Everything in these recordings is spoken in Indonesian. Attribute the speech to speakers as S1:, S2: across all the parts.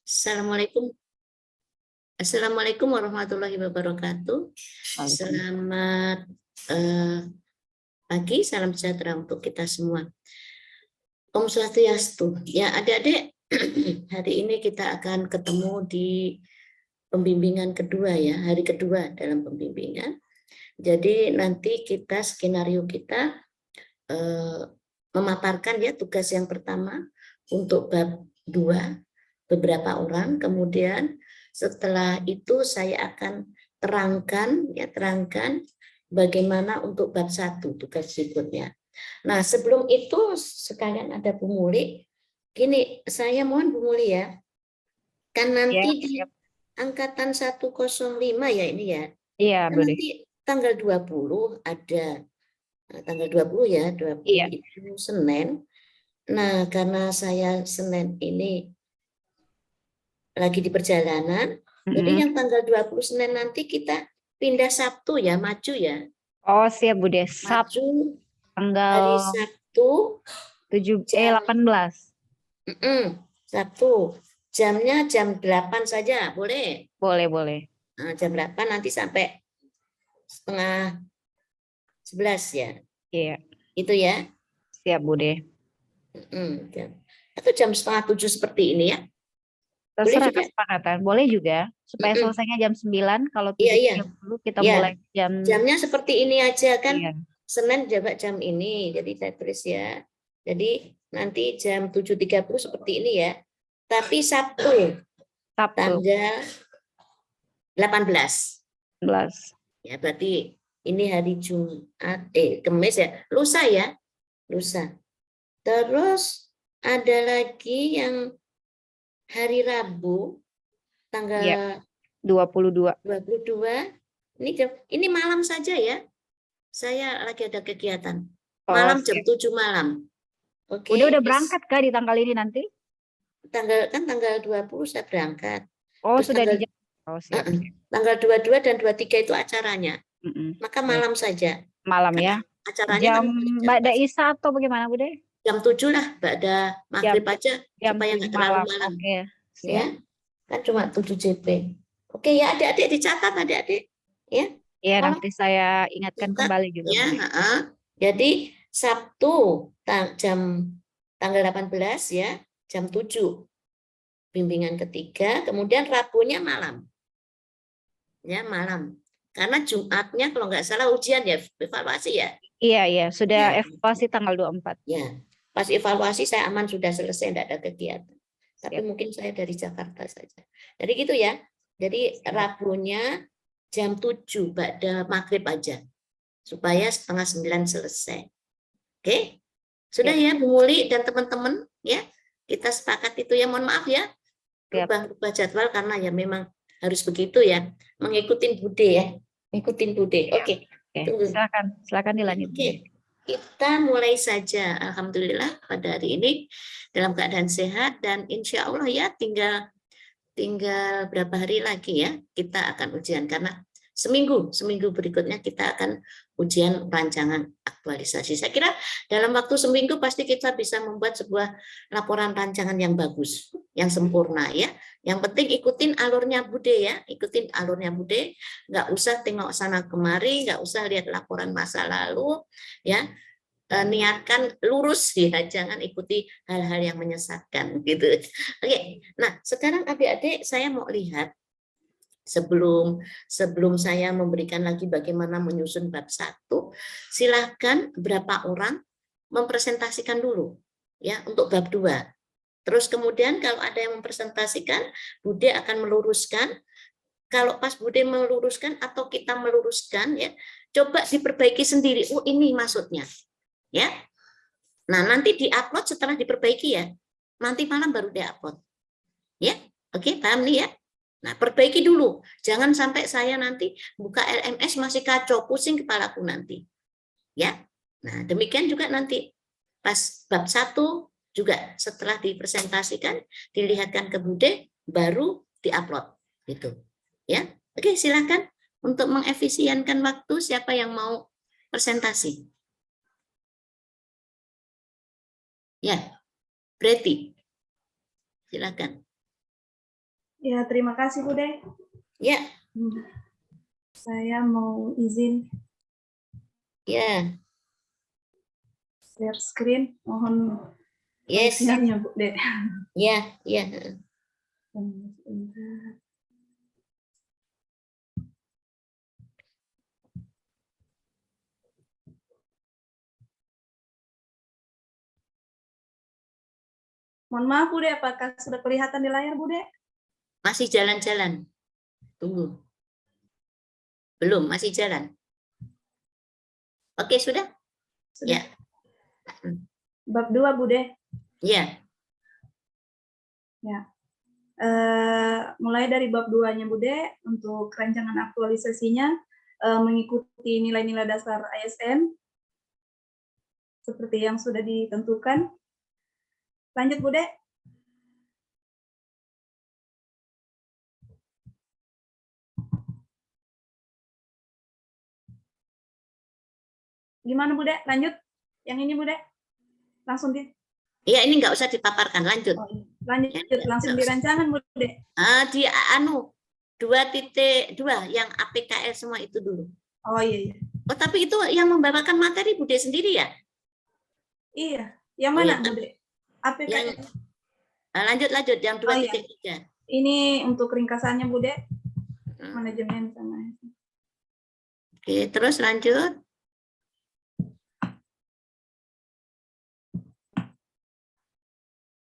S1: Assalamualaikum. Assalamualaikum warahmatullahi wabarakatuh.
S2: Waalaikumsalam.
S1: Selamat pagi, salam sejahtera untuk kita semua. Om Swastiastu. Ya, adik-adik, hari ini kita akan ketemu di pembimbingan kedua ya, hari kedua dalam pembimbingan. Jadi nanti kita skenario kita memaparkan ya tugas yang pertama untuk bab 2 beberapa orang, kemudian setelah itu saya akan terangkan bagaimana untuk bab 1 tugas berikutnya. Nah, sebelum itu sekalian ada Bu Muli. Gini, saya mohon Bu Muli ya. Kan nanti di angkatan 105 ya ini ya.
S2: Iya,
S1: Kan
S2: boleh.
S1: nanti tanggal 20 ada tanggal 20 ya, 20
S2: Iya.
S1: itu Senin. Nah, karena saya Senin ini lagi di perjalanan, jadi yang tanggal 20 Senin nanti kita pindah Sabtu ya, maju ya.
S2: Oh, siap Bu Des.
S1: Maju
S2: Tanggal
S1: hari Sabtu
S2: 18.
S1: Sabtu. Jamnya jam 8 saja, boleh?
S2: Boleh, boleh.
S1: Nah, jam 8 nanti sampai setengah 11 ya.
S2: Iya.
S1: Itu ya.
S2: Siap Bu Des.
S1: Atau jam setengah 7 seperti ini ya. Boleh
S2: Terserah
S1: juga.
S2: kesepakatan. Boleh juga. Supaya selesainya jam 9. Kalau
S1: Iya.
S2: 7.30 kita
S1: Ya,
S2: mulai jam...
S1: jamnya seperti ini aja kan.
S2: Iya.
S1: Senin jaga jam ini. Jadi saya tulis ya. Jadi nanti jam 7.30 seperti ini ya. Tapi Sabtu. Tanggal 18.
S2: 11.
S1: Ya, berarti ini hari Jumat, Kamis ya. Lusa ya. Lusa. Terus ada lagi yang hari Rabu tanggal
S2: Iya. 22.
S1: Ini malam saja ya. Saya lagi ada kegiatan.
S2: Oh,
S1: Malam
S2: siap.
S1: jam 7 malam. Oke.
S2: Udah berangkat Kak di tanggal ini nanti?
S1: Tanggal 20 saya berangkat.
S2: Oh,
S1: Terus
S2: sudah di jam. Oh, siap.
S1: Tanggal 22 dan 23 itu acaranya. Maka malam saja.
S2: Malam ya.
S1: Acaranya
S2: Jam
S1: kan
S2: Mbak Daisa atau bagaimana Bu Des?
S1: jam 7 lah, ada maghrib aja
S2: Jam
S1: supaya
S2: 7
S1: nggak terlalu
S2: malam.
S1: malam.
S2: Oke,
S1: Ya,
S2: siap.
S1: kan cuma 7 JP. Oke ya, adik-adik dicatat adik-adik. Ya.
S2: Iya, nanti saya ingatkan kembali juga.
S1: Ya, jadi Sabtu tanggal 18 ya, jam 7 bimbingan ketiga, kemudian Rabunya malam. Ya, malam. Karena Jumatnya kalau nggak salah ujian ya, evaluasi ya.
S2: Iya, sudah
S1: Ya.
S2: evaluasi tanggal 24.
S1: Ya, pas evaluasi saya aman sudah selesai, tidak ada kegiatan. Tapi
S2: Siap.
S1: mungkin saya dari Jakarta saja. Jadi gitu ya. Jadi Rabunya jam 7 pada maghrib aja. Supaya setengah 9 selesai. Oke? Sudah ya Bu Muli dan teman-teman ya. Kita sepakat itu ya. Mohon maaf ya. Rubah jadwal karena ya memang harus begitu ya. Mengikuti Bude ya. Mengikuti Bude. Oke.
S2: Silakan dilanjut.
S1: Oke. Kita mulai saja. Alhamdulillah pada hari ini dalam keadaan sehat dan insya Allah ya tinggal berapa hari lagi ya kita akan ujian karena seminggu berikutnya kita akan ujian rancangan aktualisasi. Saya kira dalam waktu seminggu pasti kita bisa membuat sebuah laporan rancangan yang bagus, yang sempurna ya. Yang penting ikutin alurnya Bude ya, ikutin alurnya Bude, nggak usah tengok sana kemari, nggak usah lihat laporan masa lalu ya. Niatkan lurus ya, jangan ikuti hal-hal yang menyesatkan gitu. Oke, nah sekarang adik-adik saya mau lihat sebelum saya memberikan lagi bagaimana menyusun bab 1, silakan berapa orang mempresentasikan dulu ya untuk bab 2. Terus kemudian kalau ada yang mempresentasikan, Bude akan meluruskan. Kalau pas Bude meluruskan atau kita meluruskan ya, coba diperbaiki sendiri. Oh, ini maksudnya. Ya. Nah, nanti diupload setelah diperbaiki ya. Nanti malam baru diupload. Ya. Oke, paham nih ya? Nah, perbaiki dulu. Jangan sampai saya nanti buka LMS masih kacau, pusing kepalaku nanti. Ya. Nah, demikian juga nanti pas bab 1 juga setelah dipresentasikan, dilihatkan ke Bude, baru diupload gitu. Ya. Oke, silakan untuk mengefisienkan waktu siapa yang mau presentasi. Ya, berarti silakan.
S3: Ya, terima kasih Bude.
S1: Ya.
S3: Saya mau izin
S1: Ya.
S3: share screen. Mohon
S1: Yes.
S3: perhatiannya Bude.
S1: Ya, ya.
S3: Mohon maaf Bude, apakah sudah kelihatan di layar Bude?
S1: Masih jalan-jalan. Tunggu. Belum, masih jalan. Oke, sudah?
S3: Sudah.
S1: Ya.
S3: Bab 2 Bude.
S1: Ya.
S3: Ya. Mulai dari bab 2-nya Bude, untuk rancangan aktualisasinya mengikuti nilai-nilai dasar ASN seperti yang sudah ditentukan. Lanjut Bude. Gimana Bude? Lanjut. Yang ini Bude. Langsung di.
S1: Iya, ini nggak usah dipaparkan. Lanjut.
S3: Oh, lanjut.
S1: Ya,
S3: Langsung di rancangan Bude.
S1: Di 2.2 yang APKL semua itu dulu.
S3: Oh iya.
S1: Oh, tapi itu yang membawakan materi Bude sendiri ya?
S3: Iya. Yang mana
S1: iya,
S3: Bude? APKL.
S1: Lanjut yang 2.3.
S3: Oh, iya. Ini untuk ringkasannya Bude. Manajemen sama.
S1: Oke, terus lanjut.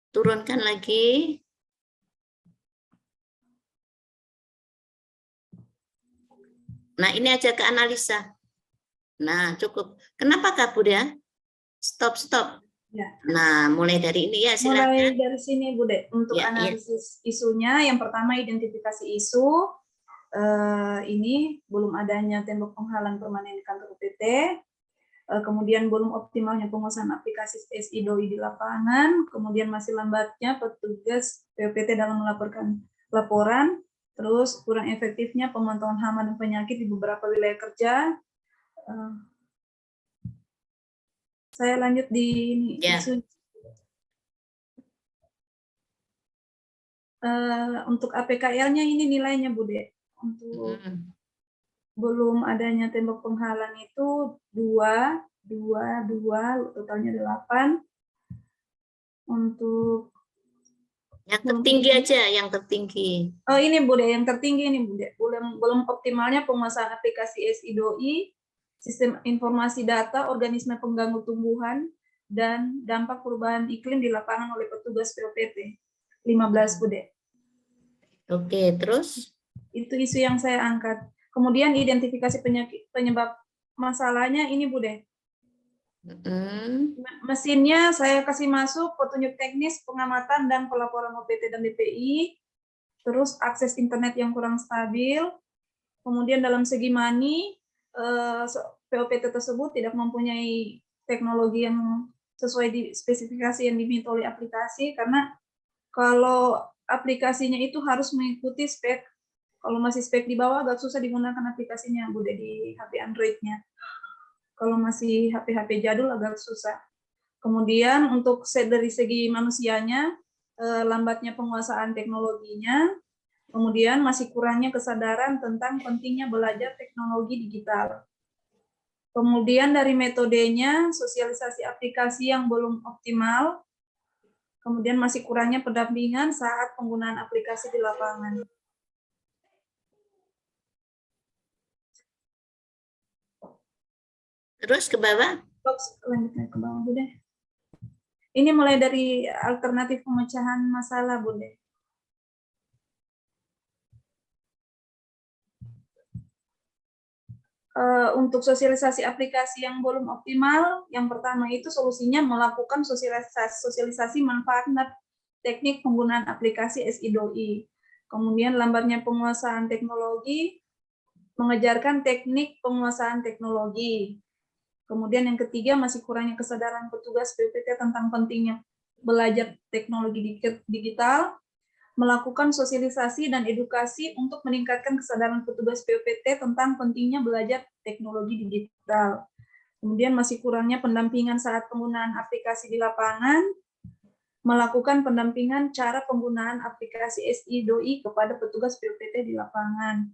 S1: Turunkan lagi. Nah, ini aja ke analisa. Nah, cukup. Kenapa kabur ya? Stop.
S3: Ya.
S1: Nah, mulai dari ini ya, silakan.
S3: Mulai dari sini Bude. Untuk analisis isunya, yang pertama identifikasi isu. Ini belum adanya tembok penghalang permanen di kantor UPT. Kemudian belum optimalnya penguasaan aplikasi SI DOI di lapangan. Kemudian masih lambatnya petugas PUPT dalam melaporkan laporan. Terus kurang efektifnya pemantauan hama dan penyakit di beberapa wilayah kerja. Saya lanjut di isu. Untuk APKL-nya ini nilainya Bude. Untuk belum adanya tembok penghalang itu 2, totalnya 8. Untuk
S1: yang tertinggi aja, yang tertinggi.
S3: Oh ini Bude, yang tertinggi ini Bude. Belum optimalnya penguasaan aplikasi SI DOI, sistem informasi data, organisme pengganggu tumbuhan, dan dampak perubahan iklim di lapangan oleh petugas POPT. 15 Bude.
S1: Oke, terus?
S3: Itu isu yang saya angkat. Kemudian identifikasi penyebab masalahnya ini Bude. Mesinnya saya kasih masuk petunjuk teknis, pengamatan, dan pelaporan OPT dan DPI. Terus akses internet yang kurang stabil. Kemudian dalam segi money, POPT tersebut tidak mempunyai teknologi yang sesuai di spesifikasi yang diminta oleh aplikasi, karena kalau aplikasinya itu harus mengikuti spek. Kalau masih spek di bawah agak susah digunakan aplikasinya Bude di HP Android-nya. Kalau masih HP-HP jadul agak susah. Kemudian untuk dari segi manusianya, lambatnya penguasaan teknologinya, kemudian masih kurangnya kesadaran tentang pentingnya belajar teknologi digital. Kemudian dari metodenya, sosialisasi aplikasi yang belum optimal, kemudian masih kurangnya pendampingan saat penggunaan aplikasi di lapangan.
S1: Terus ke bawah?
S3: Lanjutnya ke bawah, Bude. Ini mulai dari alternatif pemecahan masalah, Bude. Untuk sosialisasi aplikasi yang belum optimal, yang pertama itu solusinya melakukan sosialisasi manfaat teknik penggunaan aplikasi SI DOI. Kemudian lambatnya penguasaan teknologi, mengejarkan teknik penguasaan teknologi. Kemudian yang ketiga, masih kurangnya kesadaran petugas PPT tentang pentingnya belajar teknologi digital, melakukan sosialisasi dan edukasi untuk meningkatkan kesadaran petugas PPT tentang pentingnya belajar teknologi digital. Kemudian masih kurangnya pendampingan saat penggunaan aplikasi di lapangan. melakukan pendampingan cara penggunaan aplikasi SI-DOI kepada petugas PUPT di lapangan.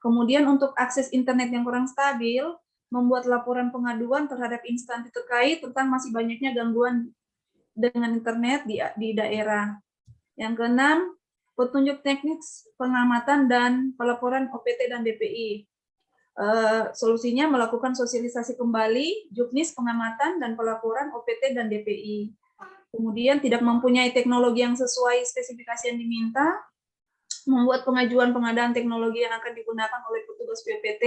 S3: Kemudian untuk akses internet yang kurang stabil, membuat laporan pengaduan terhadap instansi terkait tentang masih banyaknya gangguan dengan internet di daerah. Yang keenam, petunjuk teknis pengamatan dan pelaporan OPT dan DPI. Solusinya melakukan sosialisasi kembali, juknis pengamatan dan pelaporan OPT dan DPI. Kemudian tidak mempunyai teknologi yang sesuai spesifikasi yang diminta, membuat pengajuan pengadaan teknologi yang akan digunakan oleh petugas PUPT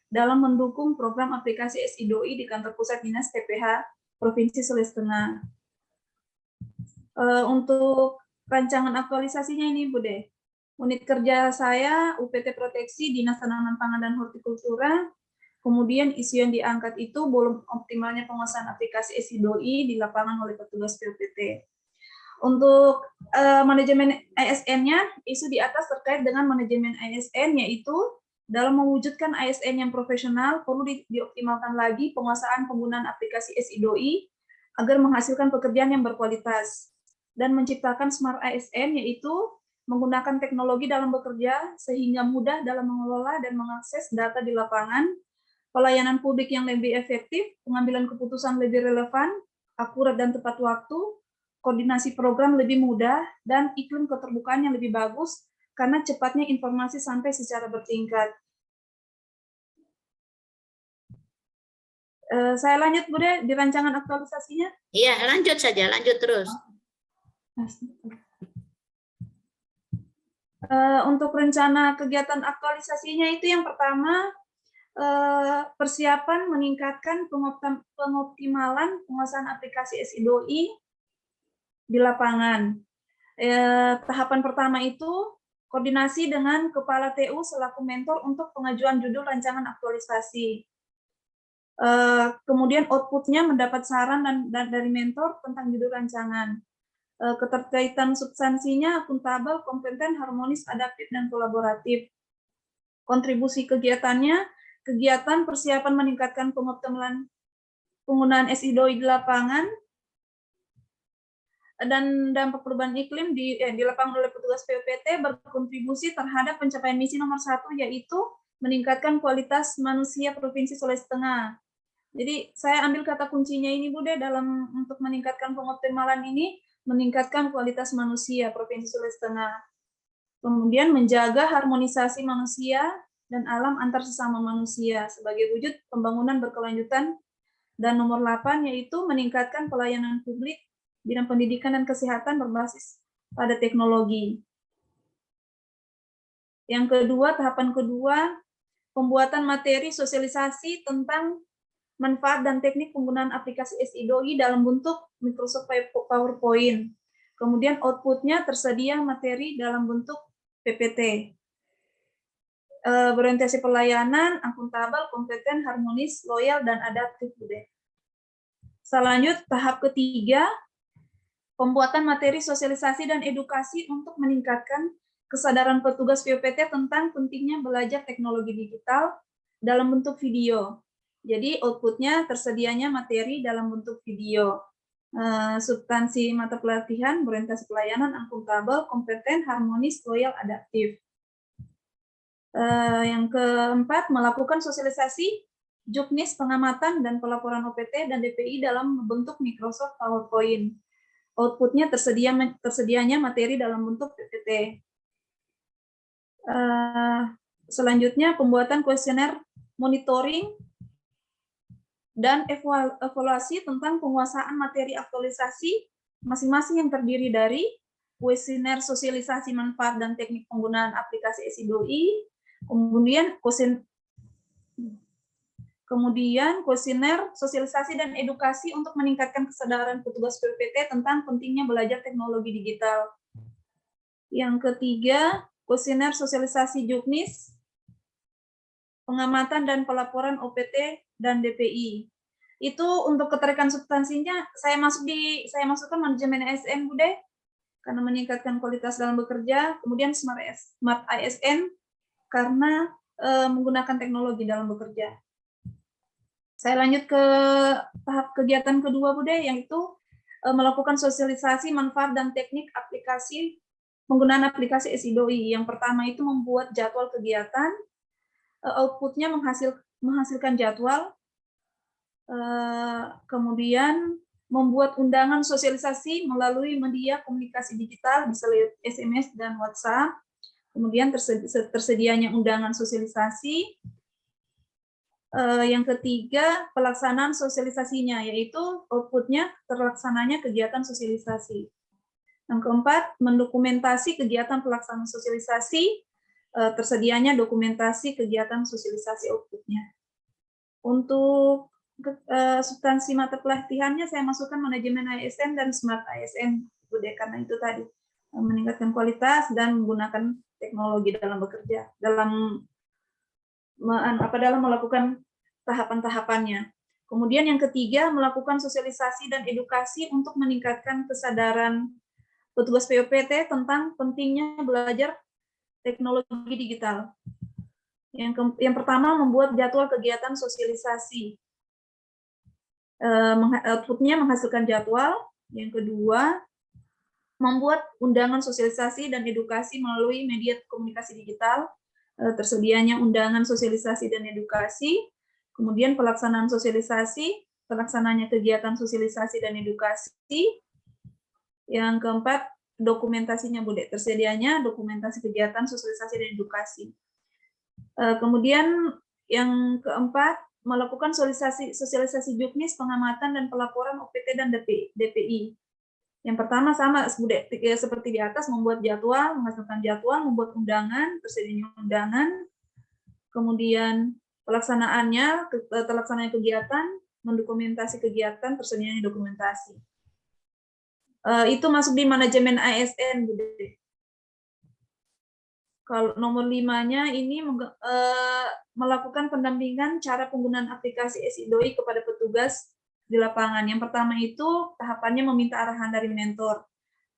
S3: dalam mendukung program aplikasi SI-DOI di kantor pusat Dinas TPH Provinsi Sulawesi Tengah. Untuk rancangan aktualisasinya ini, Bude. Unit kerja saya, UPT Proteksi, Dinas Tanaman Pangan dan Hortikultura. Kemudian isu yang diangkat itu belum optimalnya penguasaan aplikasi SI-DOI di lapangan oleh petugas PUPT. Untuk manajemen ASN-nya, isu di atas terkait dengan manajemen ASN, yaitu dalam mewujudkan ASN yang profesional, perlu dioptimalkan lagi penguasaan penggunaan aplikasi SI-DOI agar menghasilkan pekerjaan yang berkualitas dan menciptakan smart ASN, yaitu menggunakan teknologi dalam bekerja sehingga mudah dalam mengelola dan mengakses data di lapangan, pelayanan publik yang lebih efektif, pengambilan keputusan lebih relevan, akurat dan tepat waktu, koordinasi program lebih mudah, dan iklim keterbukaan yang lebih bagus karena cepatnya informasi sampai secara bertingkat. Saya lanjut, Bude, di rancangan aktualisasinya.
S1: Iya, lanjut saja, lanjut terus.
S3: Untuk rencana kegiatan aktualisasinya itu yang pertama, persiapan meningkatkan pengoptimalan penguasaan aplikasi SI-DOI di lapangan. Tahapan pertama itu koordinasi dengan Kepala TU selaku mentor untuk pengajuan judul rancangan aktualisasi. Kemudian outputnya mendapat saran dari mentor tentang judul rancangan. Keterkaitan substansinya akuntabel, kompeten, harmonis, adaptif, dan kolaboratif. Kontribusi kegiatannya, kegiatan persiapan meningkatkan pengoptimalan penggunaan SI-DOI di lapangan, dan dampak perubahan iklim di lapangan oleh petugas PUPT berkontribusi terhadap pencapaian misi nomor 1, yaitu meningkatkan kualitas manusia Provinsi Sulawesi Tengah. Jadi saya ambil kata kuncinya ini, Bude, dalam untuk meningkatkan pengoptimalan ini, meningkatkan kualitas manusia Provinsi Sulawesi Tengah. Kemudian menjaga harmonisasi manusia dan alam antar sesama manusia sebagai wujud pembangunan berkelanjutan. Dan nomor 8 yaitu meningkatkan pelayanan publik bidang pendidikan dan kesehatan berbasis pada teknologi. Yang kedua, tahapan kedua, pembuatan materi sosialisasi tentang manfaat dan teknik penggunaan aplikasi SI-DOI dalam bentuk Microsoft PowerPoint. Kemudian outputnya tersedia materi dalam bentuk PPT. Berorientasi pelayanan, akuntabel, kompeten, harmonis, loyal, dan adaptif. Selanjut, tahap ketiga, pembuatan materi sosialisasi dan edukasi untuk meningkatkan kesadaran petugas PUPT tentang pentingnya belajar teknologi digital dalam bentuk video. Jadi outputnya tersedianya materi dalam bentuk video. Substansi mata pelatihan, berorientasi pelayanan, akuntabel, kompeten, harmonis, loyal, adaptif. Yang keempat, melakukan sosialisasi juknis pengamatan dan pelaporan OPT dan DPI dalam bentuk Microsoft PowerPoint. Outputnya tersedianya materi dalam bentuk PPT. Selanjutnya, pembuatan kuesioner monitoring dan evaluasi tentang penguasaan materi aktualisasi masing-masing yang terdiri dari kuesioner sosialisasi manfaat dan teknik penggunaan aplikasi SI-DOI, kemudian kuesioner sosialisasi dan edukasi untuk meningkatkan kesadaran petugas PUPT tentang pentingnya belajar teknologi digital. Yang ketiga, kuesioner sosialisasi juknis, pengamatan dan pelaporan OPT dan DPI. Itu untuk keterikatan substansinya saya masukkan manajemen ASN, Bude, karena meningkatkan kualitas dalam bekerja. Kemudian smart ASN karena menggunakan teknologi dalam bekerja. Saya lanjut ke tahap kegiatan kedua, Bude, yaitu melakukan sosialisasi manfaat dan teknik aplikasi penggunaan aplikasi SI-DOI. Yang pertama itu membuat jadwal kegiatan, outputnya menghasilkan jadwal, kemudian membuat undangan sosialisasi melalui media komunikasi digital, bisa lewat SMS dan WhatsApp, kemudian tersedianya undangan sosialisasi. Yang ketiga, pelaksanaan sosialisasinya, yaitu outputnya terlaksananya kegiatan sosialisasi. Yang keempat, mendokumentasi kegiatan pelaksanaan sosialisasi, tersedianya dokumentasi kegiatan sosialisasi outputnya. Untuk substansi mata pelatihannya saya masukkan manajemen ASN dan smart ASN, karena itu tadi meningkatkan kualitas dan menggunakan teknologi dalam bekerja, dalam melakukan tahapan-tahapannya. Kemudian yang ketiga, melakukan sosialisasi dan edukasi untuk meningkatkan kesadaran petugas POPT tentang pentingnya belajar teknologi digital. Yang pertama, membuat jadwal kegiatan sosialisasi. Outputnya menghasilkan jadwal. Yang kedua, membuat undangan sosialisasi dan edukasi melalui media komunikasi digital. Tersedianya undangan sosialisasi dan edukasi. Kemudian pelaksanaan sosialisasi, pelaksananya kegiatan sosialisasi dan edukasi. Yang keempat, dokumentasinya, Bude. Tersedianya dokumentasi kegiatan sosialisasi dan edukasi. Kemudian yang keempat, melakukan sosialisasi juknis, pengamatan, dan pelaporan OPT dan DPI. Yang pertama sama, Bude, seperti di atas, membuat jadwal, menghasilkan jadwal, membuat undangan, tersedianya undangan, kemudian pelaksanaannya, terlaksananya kegiatan, mendokumentasi kegiatan, tersedianya dokumentasi. Itu masuk di manajemen ASN, Bude. Kalau nomor 5-nya ini melakukan pendampingan cara penggunaan aplikasi SI-DOI kepada petugas di lapangan. Yang pertama itu tahapannya meminta arahan dari mentor.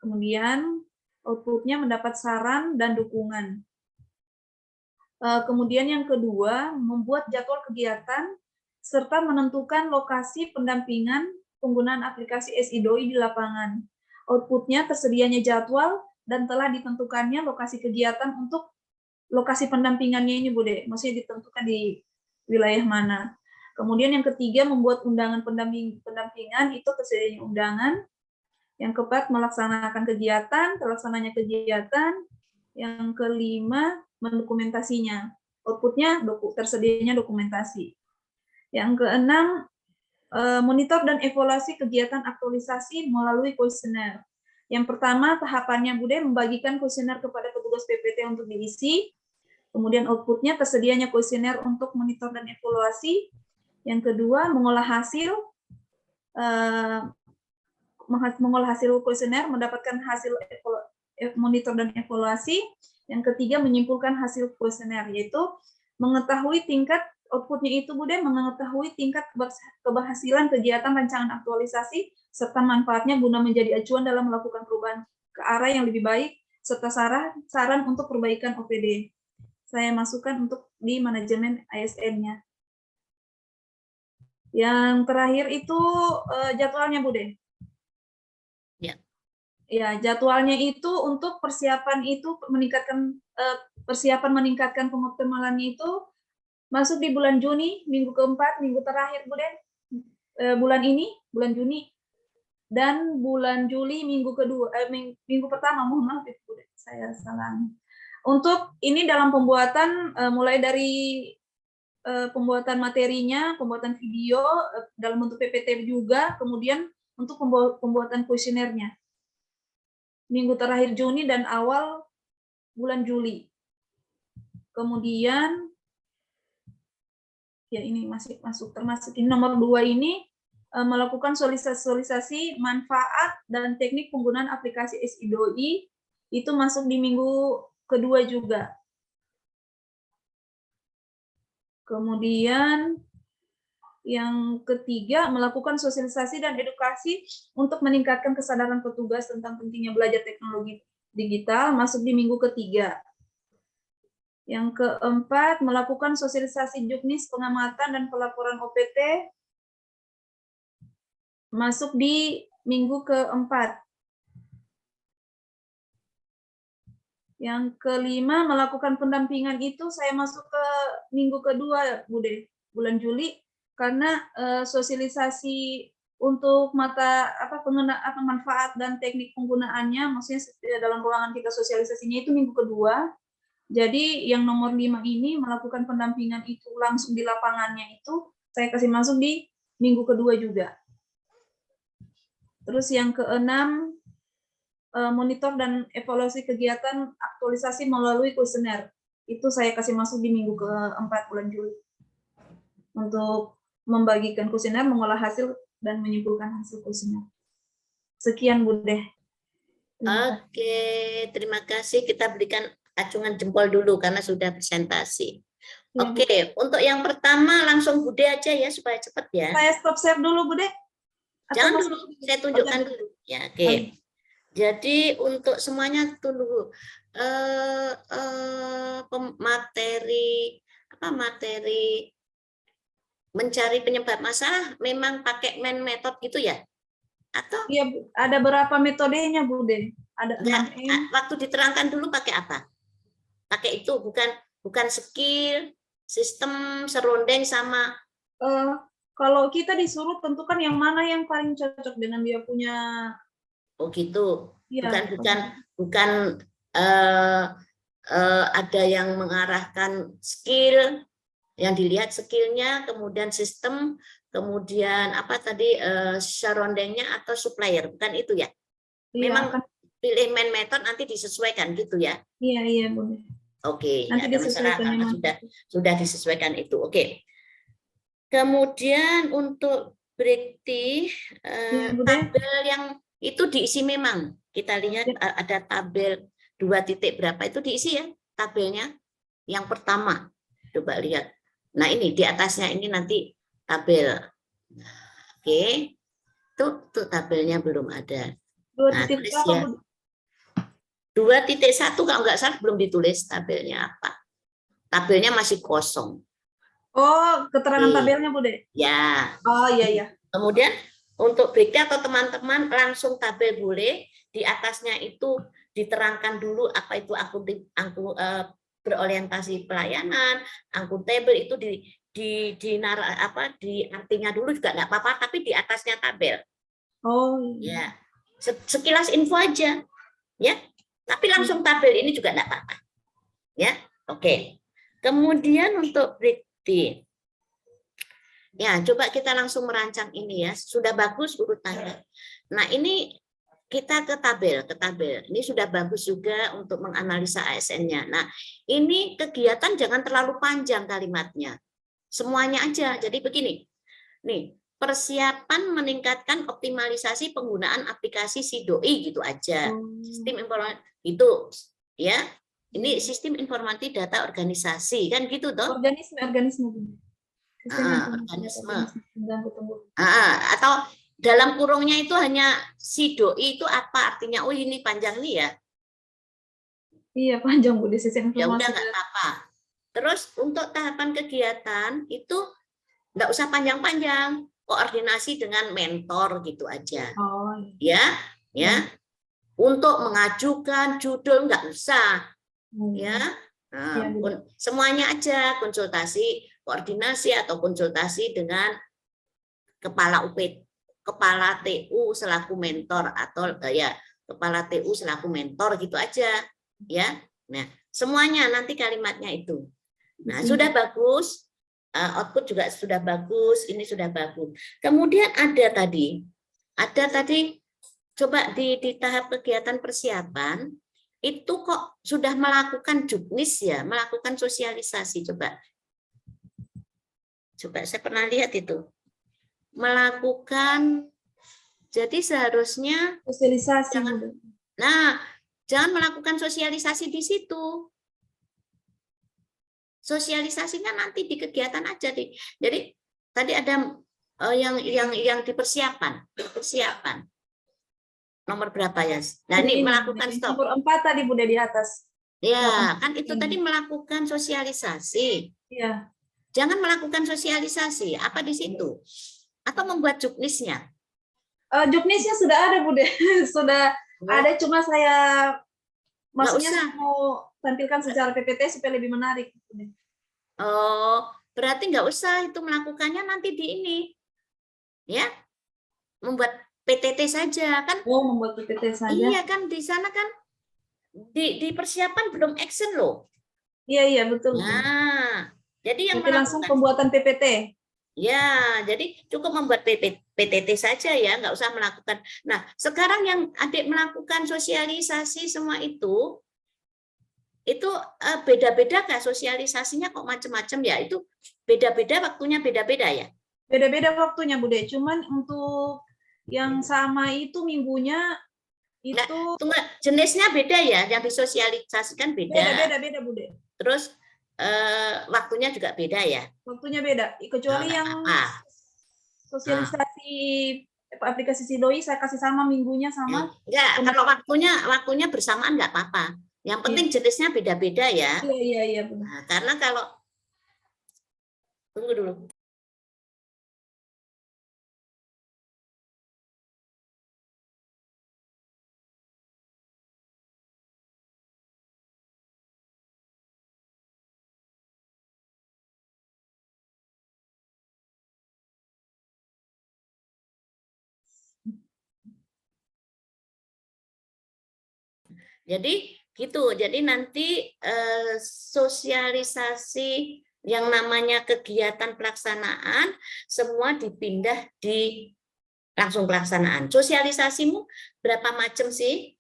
S3: Kemudian outputnya mendapat saran dan dukungan. Kemudian yang kedua, membuat jadwal kegiatan serta menentukan lokasi pendampingan penggunaan aplikasi SI-DOI di lapangan. Outputnya tersedianya jadwal dan telah ditentukannya lokasi kegiatan untuk lokasi pendampingannya ini, Bude. Maksudnya ditentukan di wilayah mana. Kemudian yang ketiga, membuat undangan pendampingan, itu tersedianya undangan. Yang keempat, melaksanakan kegiatan, terlaksananya kegiatan. Yang kelima, mendokumentasinya. Outputnya tersedianya dokumentasi. Yang keenam, monitor dan evaluasi kegiatan aktualisasi melalui kuesioner. Yang pertama, tahapannya, Bude, membagikan kuesioner kepada petugas PPT untuk diisi. Kemudian outputnya tersedianya kuesioner untuk monitor dan evaluasi. Yang kedua, mengolah hasil kuesioner, mendapatkan hasil monitor dan evaluasi. Yang ketiga, menyimpulkan hasil kuesioner, yaitu mengetahui tingkat outputnya itu, Bude, mengetahui tingkat keberhasilan kegiatan rancangan aktualisasi serta manfaatnya guna menjadi acuan dalam melakukan perubahan ke arah yang lebih baik serta saran untuk perbaikan OPD. Saya masukkan untuk di manajemen ASN-nya. Yang terakhir itu jadwalnya, Bude.
S1: Ya.
S3: Ya, jadwalnya itu untuk persiapan itu meningkatkan pengoptimalannya itu masuk di bulan Juni, minggu keempat, minggu terakhir, Bude. Bulan ini, bulan Juni, dan bulan Juli minggu kedua, minggu pertama, mohon maaf, Bude, saya salah. Untuk ini dalam pembuatan, mulai dari pembuatan materinya, pembuatan video dalam bentuk PPT juga, kemudian untuk pembuatan kuesionernya. Minggu terakhir Juni dan awal bulan Juli. Kemudian, ya ini masih termasuk ini nomor 2 ini, melakukan sosialisasi manfaat dan teknik penggunaan aplikasi SI-DOI, itu masuk di minggu kedua juga. Kemudian yang ketiga, melakukan sosialisasi dan edukasi untuk meningkatkan kesadaran petugas tentang pentingnya belajar teknologi digital, masuk di minggu ketiga. Yang keempat, melakukan sosialisasi juknis, pengamatan, dan pelaporan OPT, masuk di minggu keempat. Yang kelima, melakukan pendampingan itu saya masuk ke minggu kedua, Bude, bulan Juli, karena sosialisasi untuk mata manfaat dan teknik penggunaannya, maksudnya dalam ruangan kita sosialisasinya itu minggu kedua. Jadi yang nomor 5 ini melakukan pendampingan itu langsung di lapangannya itu saya kasih masuk di minggu kedua juga. Terus yang keenam, monitor dan evaluasi kegiatan aktualisasi melalui kuesioner. Itu saya kasih masuk di minggu keempat bulan Juli. Untuk membagikan kuesioner, mengolah hasil, dan menyimpulkan hasil kuesioner. Sekian, Bude.
S1: Oke, terima kasih. Kita berikan acungan jempol dulu karena sudah presentasi.
S3: Ya,
S1: Oke, untuk yang pertama langsung Bude aja ya supaya cepat ya.
S3: Saya stop share dulu, Bude.
S1: Jangan dulu, saya tunjukkan dulu. Ya, oke. Jadi untuk semuanya tunggu materi mencari penyebab masalah memang pakai main method gitu ya? Atau
S3: iya, ada berapa metodenya, Bude? Ada
S1: waktu diterangkan dulu pakai apa? Pakai itu bukan skill, sistem, serundeng sama
S3: kalau kita disuruh tentukan yang mana yang paling cocok dengan dia punya.
S1: Oh gitu.
S3: Ya,
S1: Bukan ada yang mengarahkan skill, yang dilihat skillnya, kemudian sistem, kemudian apa tadi surroundingnya atau supplier, bukan itu ya? Memang pilih main method nanti disesuaikan gitu ya?
S3: Iya, boleh.
S1: Oke,
S3: nanti
S1: ada masalah karena sudah disesuaikan itu. Oke. Kemudian untuk berarti tabel yang itu diisi memang. Kita lihat ada tabel 2 titik berapa itu diisi ya tabelnya. Yang pertama, coba lihat. Nah ini di atasnya ini nanti tabel. Oke, tuh tabelnya belum ada. Nah, tulis ya. 2.1 kalau nggak salah belum ditulis tabelnya apa. Tabelnya masih kosong.
S3: Oh, keterangan tabelnya, Bude?
S1: Ya.
S3: Oh, iya.
S1: Kemudian untuk berikutnya atau teman-teman langsung tabel boleh, di atasnya itu diterangkan dulu apa itu berorientasi pelayanan, akuntabel itu di artinya dulu juga nggak apa-apa, tapi di atasnya tabel.
S3: Oh.
S1: Ya, sekilas info aja, ya. Tapi langsung tabel ini juga nggak apa-apa, ya. Oke. Kemudian untuk berikutnya. Ya, coba kita langsung merancang ini ya. Sudah bagus urutannya. Nah, ini kita ke tabel. Ini sudah bagus juga untuk menganalisa ASN-nya. Nah, ini kegiatan jangan terlalu panjang kalimatnya. Semuanya aja. Jadi begini. Nih, persiapan meningkatkan optimalisasi penggunaan aplikasi SIDOI gitu aja. Sistem informasi itu ya. Ini sistem informasi data organisasi kan gitu toh?
S3: Organisme.
S1: Organisme. Atau dalam kurungnya itu hanya SIDOI itu apa artinya? Oh ini panjang nih ya?
S3: Iya panjang Bu, sistem informasi.
S1: Ya udah nggak apa-apa. Terus untuk tahapan kegiatan itu nggak usah panjang-panjang, koordinasi dengan mentor gitu aja.
S3: Oh.
S1: Ya. Untuk mengajukan judul nggak usah, ya. Nah, semuanya aja konsultasi, koordinasi atau konsultasi dengan kepala kepala TU selaku mentor atau kepala TU selaku mentor gitu aja, ya. Nah, semuanya nanti kalimatnya itu. Nah, sudah bagus, output juga sudah bagus, ini sudah bagus. Kemudian ada tadi coba di tahap kegiatan persiapan itu kok sudah melakukan juknis ya, melakukan sosialisasi. Coba saya pernah lihat itu melakukan, jadi seharusnya
S3: sosialisasi.
S1: Jangan melakukan sosialisasi di situ. Sosialisasinya nanti di kegiatan aja deh. Jadi tadi ada yang di persiapan. Nomor berapa ya? Nah, ini melakukan stop.
S3: Nomor 4 tadi Bunda di atas.
S1: Ya, kan itu tadi melakukan sosialisasi.
S3: Iya.
S1: Jangan melakukan sosialisasi. Apa di situ? Atau membuat juknisnya.
S3: Jobnisnya sudah ada, Bude. Sudah ada, cuma saya maksudnya
S1: usah.
S3: saya mau tampilkan secara PPT supaya lebih menarik. Bude.
S1: Oh, berarti nggak usah itu melakukannya nanti di ini, ya, membuat PTT saja kan?
S3: Oh, membuat PPT saja.
S1: Iya kan, di sana kan di persiapan belum action loh.
S3: Iya, betul.
S1: Nah, jadi yang
S3: Berarti langsung
S1: melakukan
S3: pembuatan PPT.
S1: ya, jadi cukup membuat PTT saja ya, nggak usah melakukan. Nah, sekarang yang adik melakukan sosialisasi semua itu beda-beda kah sosialisasinya kok macam-macam ya? Itu beda-beda waktunya beda-beda ya?
S3: Beda-beda waktunya, Bude. Cuman untuk yang sama itu minggunya itu
S1: Nah, tunggu, jenisnya beda ya, yang disosialisasikan beda.
S3: beda, Bude.
S1: Terus waktunya juga beda ya?
S3: Waktunya beda. Kecuali
S1: Nggak
S3: yang
S1: apa-apa.
S3: sosialisasi aplikasi Sidoi saya kasih sama minggunya sama.
S1: Enggak, kalau waktunya bersamaan nggak apa-apa. Yang penting jenisnya beda-beda ya.
S3: Iya.
S1: Nah, karena kalau tunggu dulu. Jadi gitu. Jadi nanti sosialisasi yang namanya kegiatan pelaksanaan semua dipindah di langsung pelaksanaan. Sosialisasimu berapa macam sih?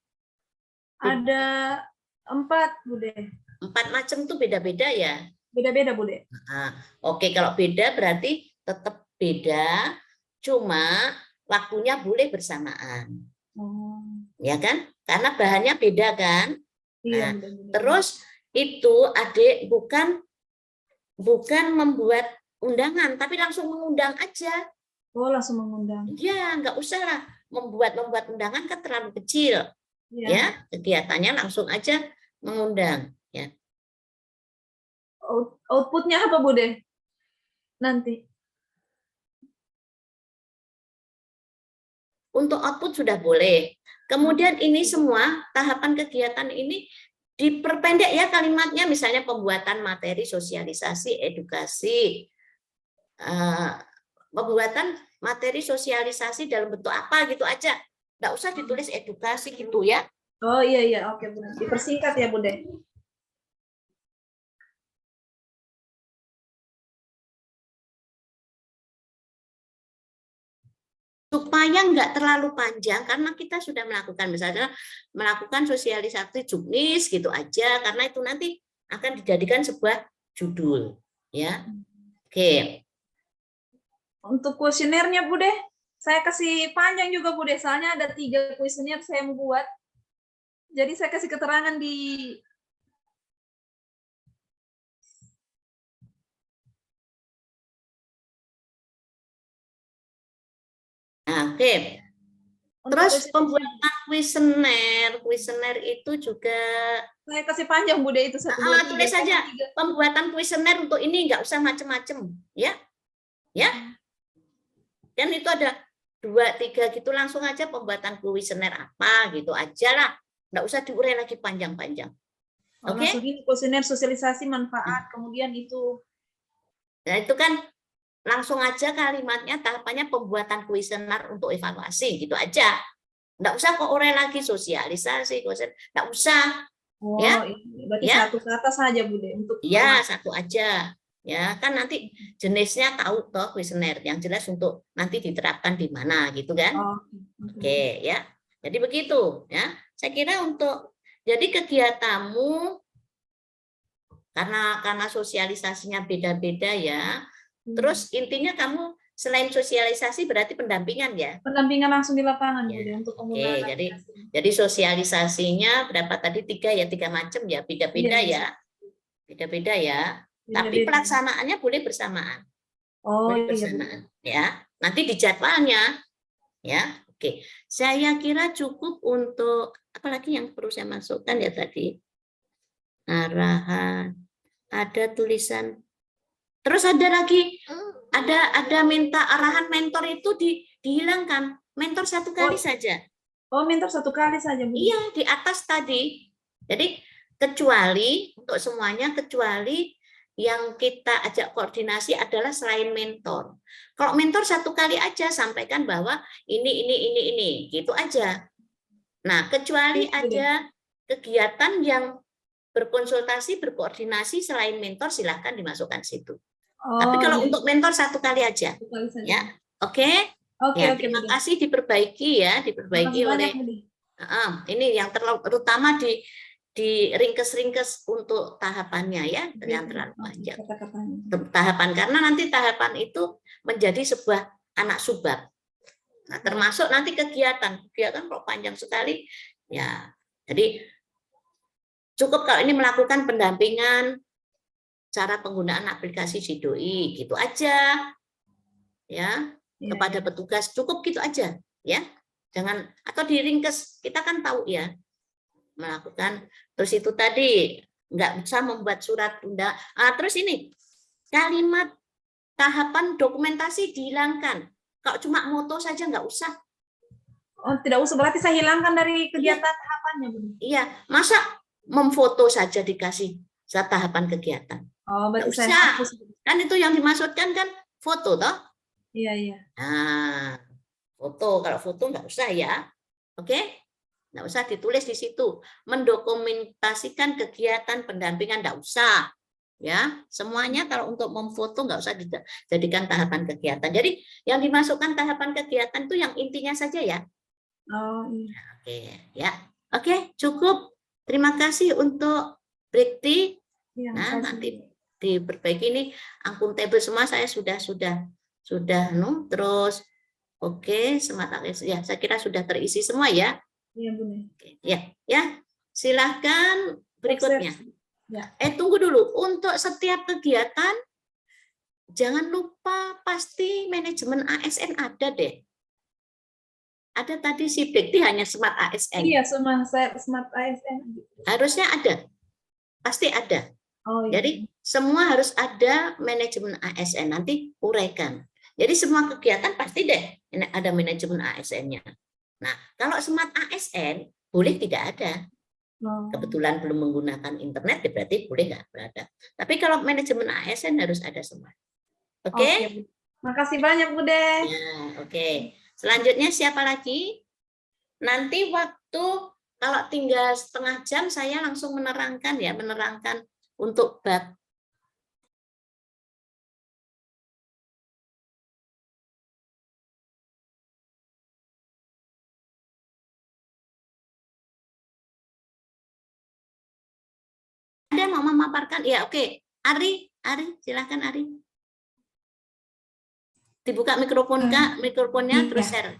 S3: Ada 4, Bude.
S1: 4 macam tuh beda-beda ya?
S3: Beda-beda, Bude.
S1: Nah, oke, kalau beda berarti tetap beda, cuma waktunya boleh bersamaan. Ya kan? Karena bahannya beda kan?
S3: Iya,
S1: Nah, terus itu adik bukan membuat undangan, tapi langsung mengundang aja.
S3: Oh, langsung mengundang.
S1: Ya, nggak usah lah membuat undangan kan terlalu kecil. Ya, kegiatannya langsung aja mengundang. Ya.
S3: Outputnya apa, Bude? Nanti.
S1: Untuk output sudah boleh. Kemudian ini semua tahapan kegiatan ini diperpendek ya kalimatnya, misalnya pembuatan materi sosialisasi, edukasi, pembuatan materi sosialisasi dalam bentuk apa gitu aja. Nggak usah ditulis edukasi gitu ya.
S3: Oh iya, oke, Bude. Dipersingkat ya, Bude.
S1: Supaya nggak terlalu panjang karena kita sudah melakukan sosialisasi juknis gitu aja, karena itu nanti akan dijadikan sebuah judul ya. Oke.
S3: Untuk kuesionernya, Bude, saya kasih panjang juga, Bude, soalnya ada 3 kuesioner saya mau buat. Jadi saya kasih keterangan di
S1: Oke. Terus pembuatan kuesioner itu juga
S3: saya kasih panjang, Bude, itu 1, 2, 3.
S1: tulis saja pembuatan kuesioner untuk ini, nggak usah macam-macam ya. Ya. Dan itu ada 2, 3 gitu, langsung aja pembuatan kuesioner apa gitu aja lah. Nggak usah diurai lagi panjang-panjang. Oke?
S3: Langsung ini kuesioner sosialisasi manfaat, kemudian itu.
S1: Nah, itu kan langsung aja kalimatnya tahapannya pembuatan kuesioner untuk evaluasi gitu aja. Nggak usah kok urai lagi sosialisasi, nggak usah.
S3: Oh,
S1: ya,
S3: berarti
S1: ya.
S3: 1 kata saja, Bude, untuk.
S1: Ya, 1 aja. Ya, kan nanti jenisnya tahu toh kuesioner, yang jelas untuk nanti diterapkan di mana gitu kan. Oke, ya. Jadi begitu ya. Saya kira untuk jadi kegiatanmu karena sosialisasinya beda-beda ya. Terus intinya kamu selain sosialisasi berarti pendampingan ya?
S3: Pendampingan langsung di lapangan, ya. Bude, untuk
S1: Oke, jadi sosialisasinya berapa tadi? 3 ya, 3 macam ya, beda-beda ya. Beda-beda ya. Tapi pelaksanaannya boleh bersamaan. Boleh bersamaan ya. Nanti di jadwalnya ya. Oke. Saya kira cukup untuk apalagi yang perlu saya masukkan ya tadi. Arahan. Ada tulisan. Terus ada lagi ada minta arahan mentor itu dihilangkan. mentor 1 kali saja.
S3: Oh, mentor 1 kali saja, Bu.
S1: Iya, di atas tadi. Jadi kecuali untuk semuanya, kecuali yang kita ajak koordinasi adalah selain mentor. Kalau mentor 1 kali aja sampaikan bahwa ini, gitu aja. Nah, kecuali ada kegiatan yang berkonsultasi, berkoordinasi selain mentor, silahkan dimasukkan situ. Tapi kalau untuk mentor 1 kali aja, ya, oke? Ya, terima kasih, diperbaiki ya, diperbaiki oleh. Ini yang terutama di ringkes-ringkes untuk tahapannya ya, yang terlalu panjang. Tahapan, karena nanti tahapan itu menjadi sebuah anak subbab. Nah, termasuk nanti kegiatan kok panjang sekali ya. Jadi cukup kalau ini melakukan pendampingan cara penggunaan aplikasi Sidoi, gitu aja ya, kepada petugas, cukup gitu aja ya. Jangan, atau diringkes, kita kan tahu ya melakukan. Terus itu tadi nggak bisa membuat surat undangan. Terus ini kalimat tahapan dokumentasi dihilangkan. Kalau cuma moto saja nggak usah.
S3: Oh, tidak usah, berarti saya hilangkan dari kegiatan tahapannya, Bu.
S1: Iya, masa memfoto saja dikasih tahapan kegiatan.
S3: Oh, berarti
S1: nggak usah. Kan itu yang dimaksudkan kan foto toh?
S3: Iya, iya.
S1: Nah, foto, kalau foto nggak usah ya. Oke? Nggak usah ditulis di situ. Mendokumentasikan kegiatan pendampingan nggak usah. Ya, semuanya kalau untuk memfoto nggak usah dijadikan tahapan kegiatan. Jadi yang dimasukkan tahapan kegiatan itu yang intinya saja ya.
S3: Oh, iya.
S1: Oke, ya. Oke, cukup. Terima kasih untuk Brikti.
S3: Ya,
S1: Nah, nanti diperbaiki ini akuntabel semua saya sudah terus. Oke, semata ya, saya kira sudah terisi semua ya.
S3: Iya, Bu.
S1: Ya. Silahkan berikutnya.
S3: Ya.
S1: Tunggu dulu. Untuk setiap kegiatan jangan lupa pasti manajemen ASN ada deh. Ada tadi si Bekti hanya Smart ASN.
S3: Iya, Smart ASN.
S1: Harusnya ada. Pasti ada.
S3: Oh, iya.
S1: Jadi semua harus ada manajemen ASN, nanti uraikan. Jadi semua kegiatan pasti deh ada manajemen ASN-nya. Nah, kalau Smart ASN boleh tidak ada. Kebetulan belum menggunakan internet, ya berarti boleh nggak berada. Tapi kalau manajemen ASN harus ada semua. Oke?
S3: Makasih banyak, Bu De.
S1: Ya, oke. Selanjutnya siapa lagi? Nanti waktu kalau tinggal setengah jam saya langsung menerangkan untuk bab. Ada mau memaparkan? Ya, oke. Ari, silakan Ari. Dibuka mikrofonnya
S4: iya.
S1: terus share.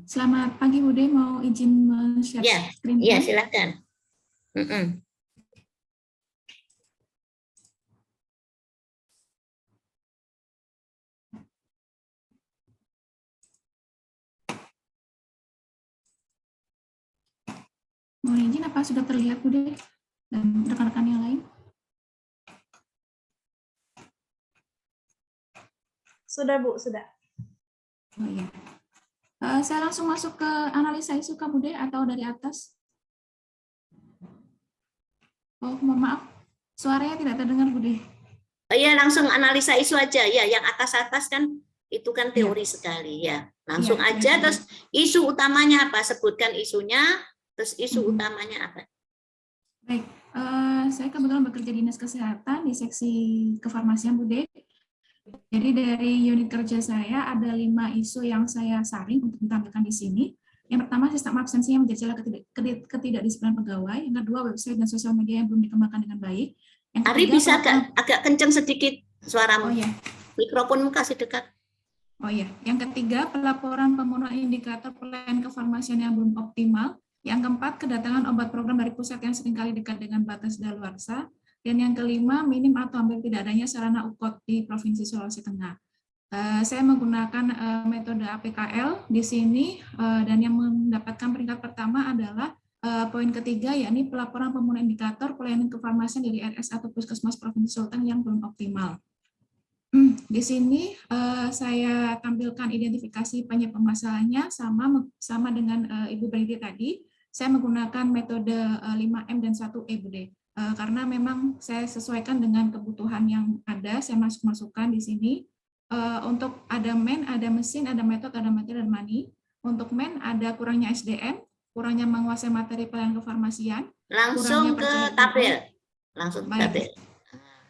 S4: Selamat pagi Bude, mau izin share screen?
S1: Iya, silakan.
S4: Mohon izin, apa sudah terlihat Bude dan rekan-rekan yang lain?
S3: Sudah, Bu, sudah.
S4: Oh iya. Saya langsung masuk ke analisa isu Kak Bude atau dari atas? Oh, mohon maaf. Suaranya tidak terdengar Bude.
S1: Iya, langsung analisa isu aja ya. Yang atas-atas kan itu kan teori sekali ya. Langsung aja terus isu utamanya apa? Sebutkan isunya, terus isu utamanya apa?
S4: Baik, saya kebetulan bekerja di Dinas Kesehatan di seksi kefarmasian Bude. Jadi dari unit kerja saya ada 5 isu yang saya saring untuk ditampilkan di sini. Yang pertama, sistem absensinya menjadi celah ketidakdisiplinan pegawai. Yang kedua, website dan sosial media yang belum dikembangkan dengan baik. Yang ketiga,
S1: Ari bisa agak kencang sedikit suaramu.
S4: Oh iya.
S1: Mikrofonmu kasih dekat.
S4: Oh iya. Yang ketiga, pelaporan pemenuhan indikator pelayanan kefarmasian yang belum optimal. Yang keempat, kedatangan obat program dari pusat yang seringkali dekat dengan batas daluarsa. Dan yang kelima, minim atau hampir tidak adanya sarana UKOT di Provinsi Sulawesi Tengah. Saya menggunakan metode APKL di sini, dan yang mendapatkan peringkat pertama adalah poin ketiga, yakni pelaporan pemenuhan indikator pelayanan kefarmasian dari RS atau Puskesmas Provinsi Sulawesi Tengah yang belum optimal. Di sini saya tampilkan identifikasi penyebab masalahnya sama dengan Ibu Briti tadi. Saya menggunakan metode 5M dan 1E, Bude. Karena memang saya sesuaikan dengan kebutuhan yang ada, saya masukkan di sini. Untuk ada man, ada mesin, ada metode, ada materi, dan money. Untuk man ada kurangnya SDM, kurangnya menguasai materi pelayanan kefarmasian.
S1: Langsung ke tabel. Langsung ke tabel.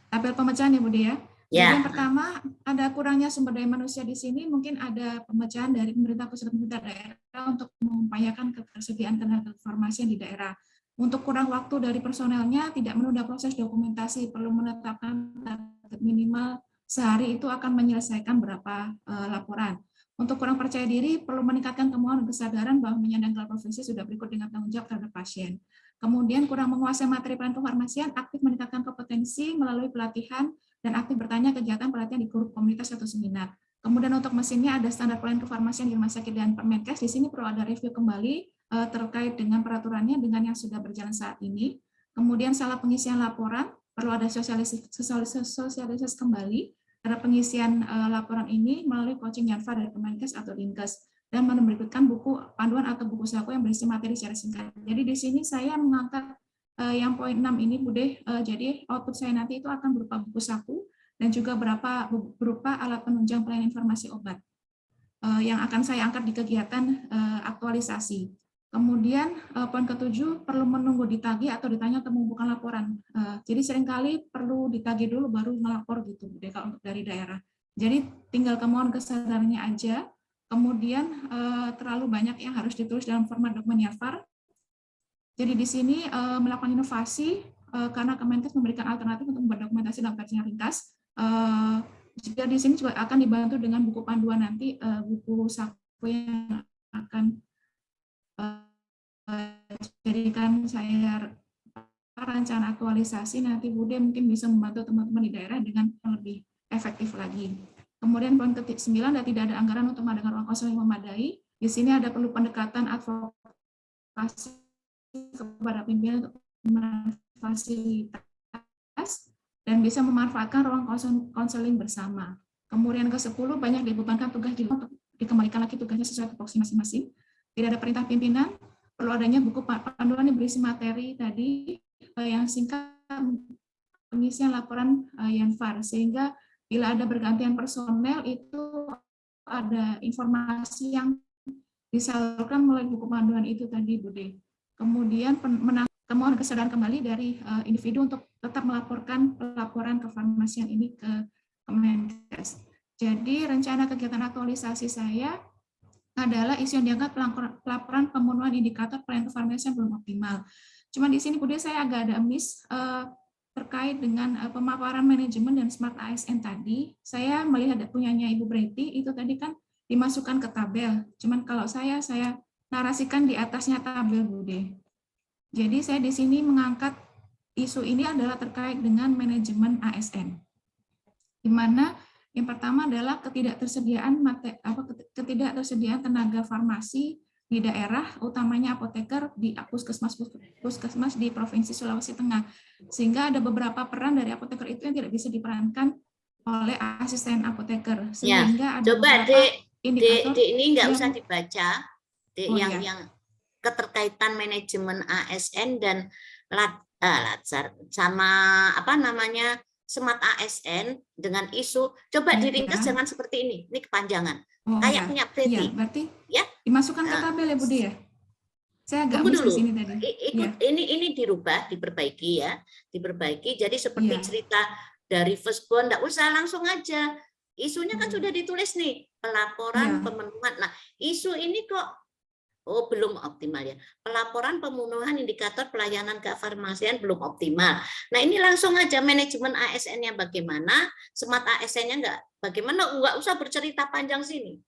S4: Tabel pemecahan ya, Bude ya. Jadi
S1: Ya.
S4: yang pertama, ada kurangnya sumber daya manusia di sini, mungkin ada pemecahan dari pemerintah pusat dan pemerintah daerah untuk mengupayakan ketersediaan tenaga kefarmasian di daerah. Untuk kurang waktu dari personelnya, tidak menunda proses dokumentasi, perlu menetapkan target minimal sehari itu akan menyelesaikan berapa laporan. Untuk kurang percaya diri, perlu meningkatkan kemauan dan kesadaran bahwa menyandang gelar profesi sudah berikut dengan tanggung jawab terhadap pasien. Kemudian kurang menguasai materi pelayanan kefarmasian, aktif meningkatkan kompetensi melalui pelatihan dan aktif bertanya kegiatan pelatihan di grup komunitas atau seminar. Kemudian untuk mesinnya ada standar pelayanan kefarmasian di rumah sakit dan Permenkes. Di sini perlu ada review kembali terkait dengan peraturannya dengan yang sudah berjalan saat ini. Kemudian salah pengisian laporan, perlu ada sosialisasi kembali terhadap pengisian laporan ini melalui coaching Yanfa dari Permenkes atau Dinkes, dan menerbitkan buku panduan atau buku saku yang berisi materi secara singkat. Jadi di sini saya mengangkat yang poin 6 ini, Bude. Jadi output saya nanti itu akan berupa buku saku dan juga berupa alat penunjang pelayanan informasi obat yang akan saya angkat di kegiatan aktualisasi. Kemudian poin ke-7, perlu menunggu ditagih atau ditanya untuk mengumpulkan laporan. Jadi seringkali perlu ditagih dulu baru melapor gitu, Bude, kalau untuk dari daerah. Jadi tinggal kemauan kesadarannya aja. Kemudian terlalu banyak yang harus ditulis dalam format dokumen YAFAR. Jadi di sini melakukan inovasi karena Kemenkes memberikan alternatif untuk membuat dokumentasi dalam versi yang ringkas. Juga di sini juga akan dibantu dengan buku panduan nanti, buku saku yang akan jadikan saya rencana aktualisasi. Nanti Bude mungkin bisa membantu teman-teman di daerah dengan lebih efektif lagi. Kemudian poin ke-9, tidak ada anggaran untuk mengadakan ruang kosong yang memadai. Di sini ada perlu pendekatan advokasi kepada pimpinan untuk memfasilitasi dan bisa memanfaatkan ruang konseling bersama. Kemudian ke-10, banyak dibebankan tugas untuk dikembalikan lagi tugasnya sesuai tupoksi masing-masing. Tidak ada perintah pimpinan, perlu adanya buku panduan yang berisi materi tadi yang singkat pengisian laporan Yanfar, sehingga bila ada bergantian personel itu ada informasi yang disalurkan melalui buku panduan itu tadi, Bude. Kemudian kemauan kesadaran kembali dari individu untuk tetap melaporkan laporan kefarmasian ini ke Kemenkes. Jadi rencana kegiatan aktualisasi saya adalah isu yang dianggap pelaporan pemenuhan indikator pelayanan kefarmasian belum optimal. Cuma di sini Bude saya agak ada miss terkait dengan pemaparan manajemen dan smart ASN tadi. Saya melihat punyanya Ibu Breti itu tadi kan dimasukkan ke tabel. Cuman kalau saya narasikan di atasnya tabel, Bude. Jadi saya di sini mengangkat isu ini adalah terkait dengan manajemen ASN. Di mana yang pertama adalah ketidaktersediaan ketidaktersediaan tenaga farmasi di daerah, utamanya apoteker di puskesmas di Provinsi Sulawesi Tengah. Sehingga ada beberapa peran dari apoteker itu yang tidak bisa diperankan oleh asisten apoteker. Sehingga ada
S1: coba
S4: indikator
S1: ini nggak usah dibaca, yang keterkaitan manajemen ASN dan Latsar sama apa namanya Smart ASN dengan isu, coba diringkas jangan seperti ini kepanjangan. Kayak punya Breti.
S4: Iya, berarti
S1: ya
S4: dimasukkan ke tabel ya, Bude ya. Saya agak miss di sini tadi.
S1: Ini dirubah, diperbaiki ya, diperbaiki. Jadi seperti cerita dari firstborn, nggak usah langsung aja. Isunya kan sudah ditulis nih, pelaporan pemenuhan. Nah, isu ini kok belum optimal ya. Pelaporan pemenuhan indikator pelayanan kefarmasian belum optimal. Nah, ini langsung aja manajemen ASN-nya bagaimana, smart ASN-nya nggak usah bercerita panjang sini.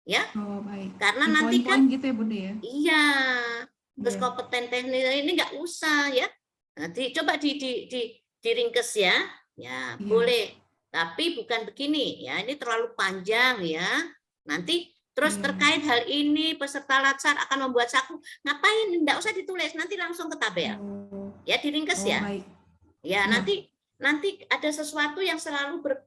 S1: Ya.
S4: Baik.
S1: Karena nanti kan
S4: gitu ya, Bude ya.
S1: Iya. Terus kompeten teknis ini nggak usah ya. Nanti coba diringkes ya. Ya, boleh. Tapi bukan begini ya. Ini terlalu panjang ya. Nanti terus terkait hal ini peserta Latsar akan membuat saku. Ngapain? Nggak usah ditulis, nanti langsung ke tabel. Ya, diringkes ya.
S4: Baik.
S1: Ya, nanti ada sesuatu yang selalu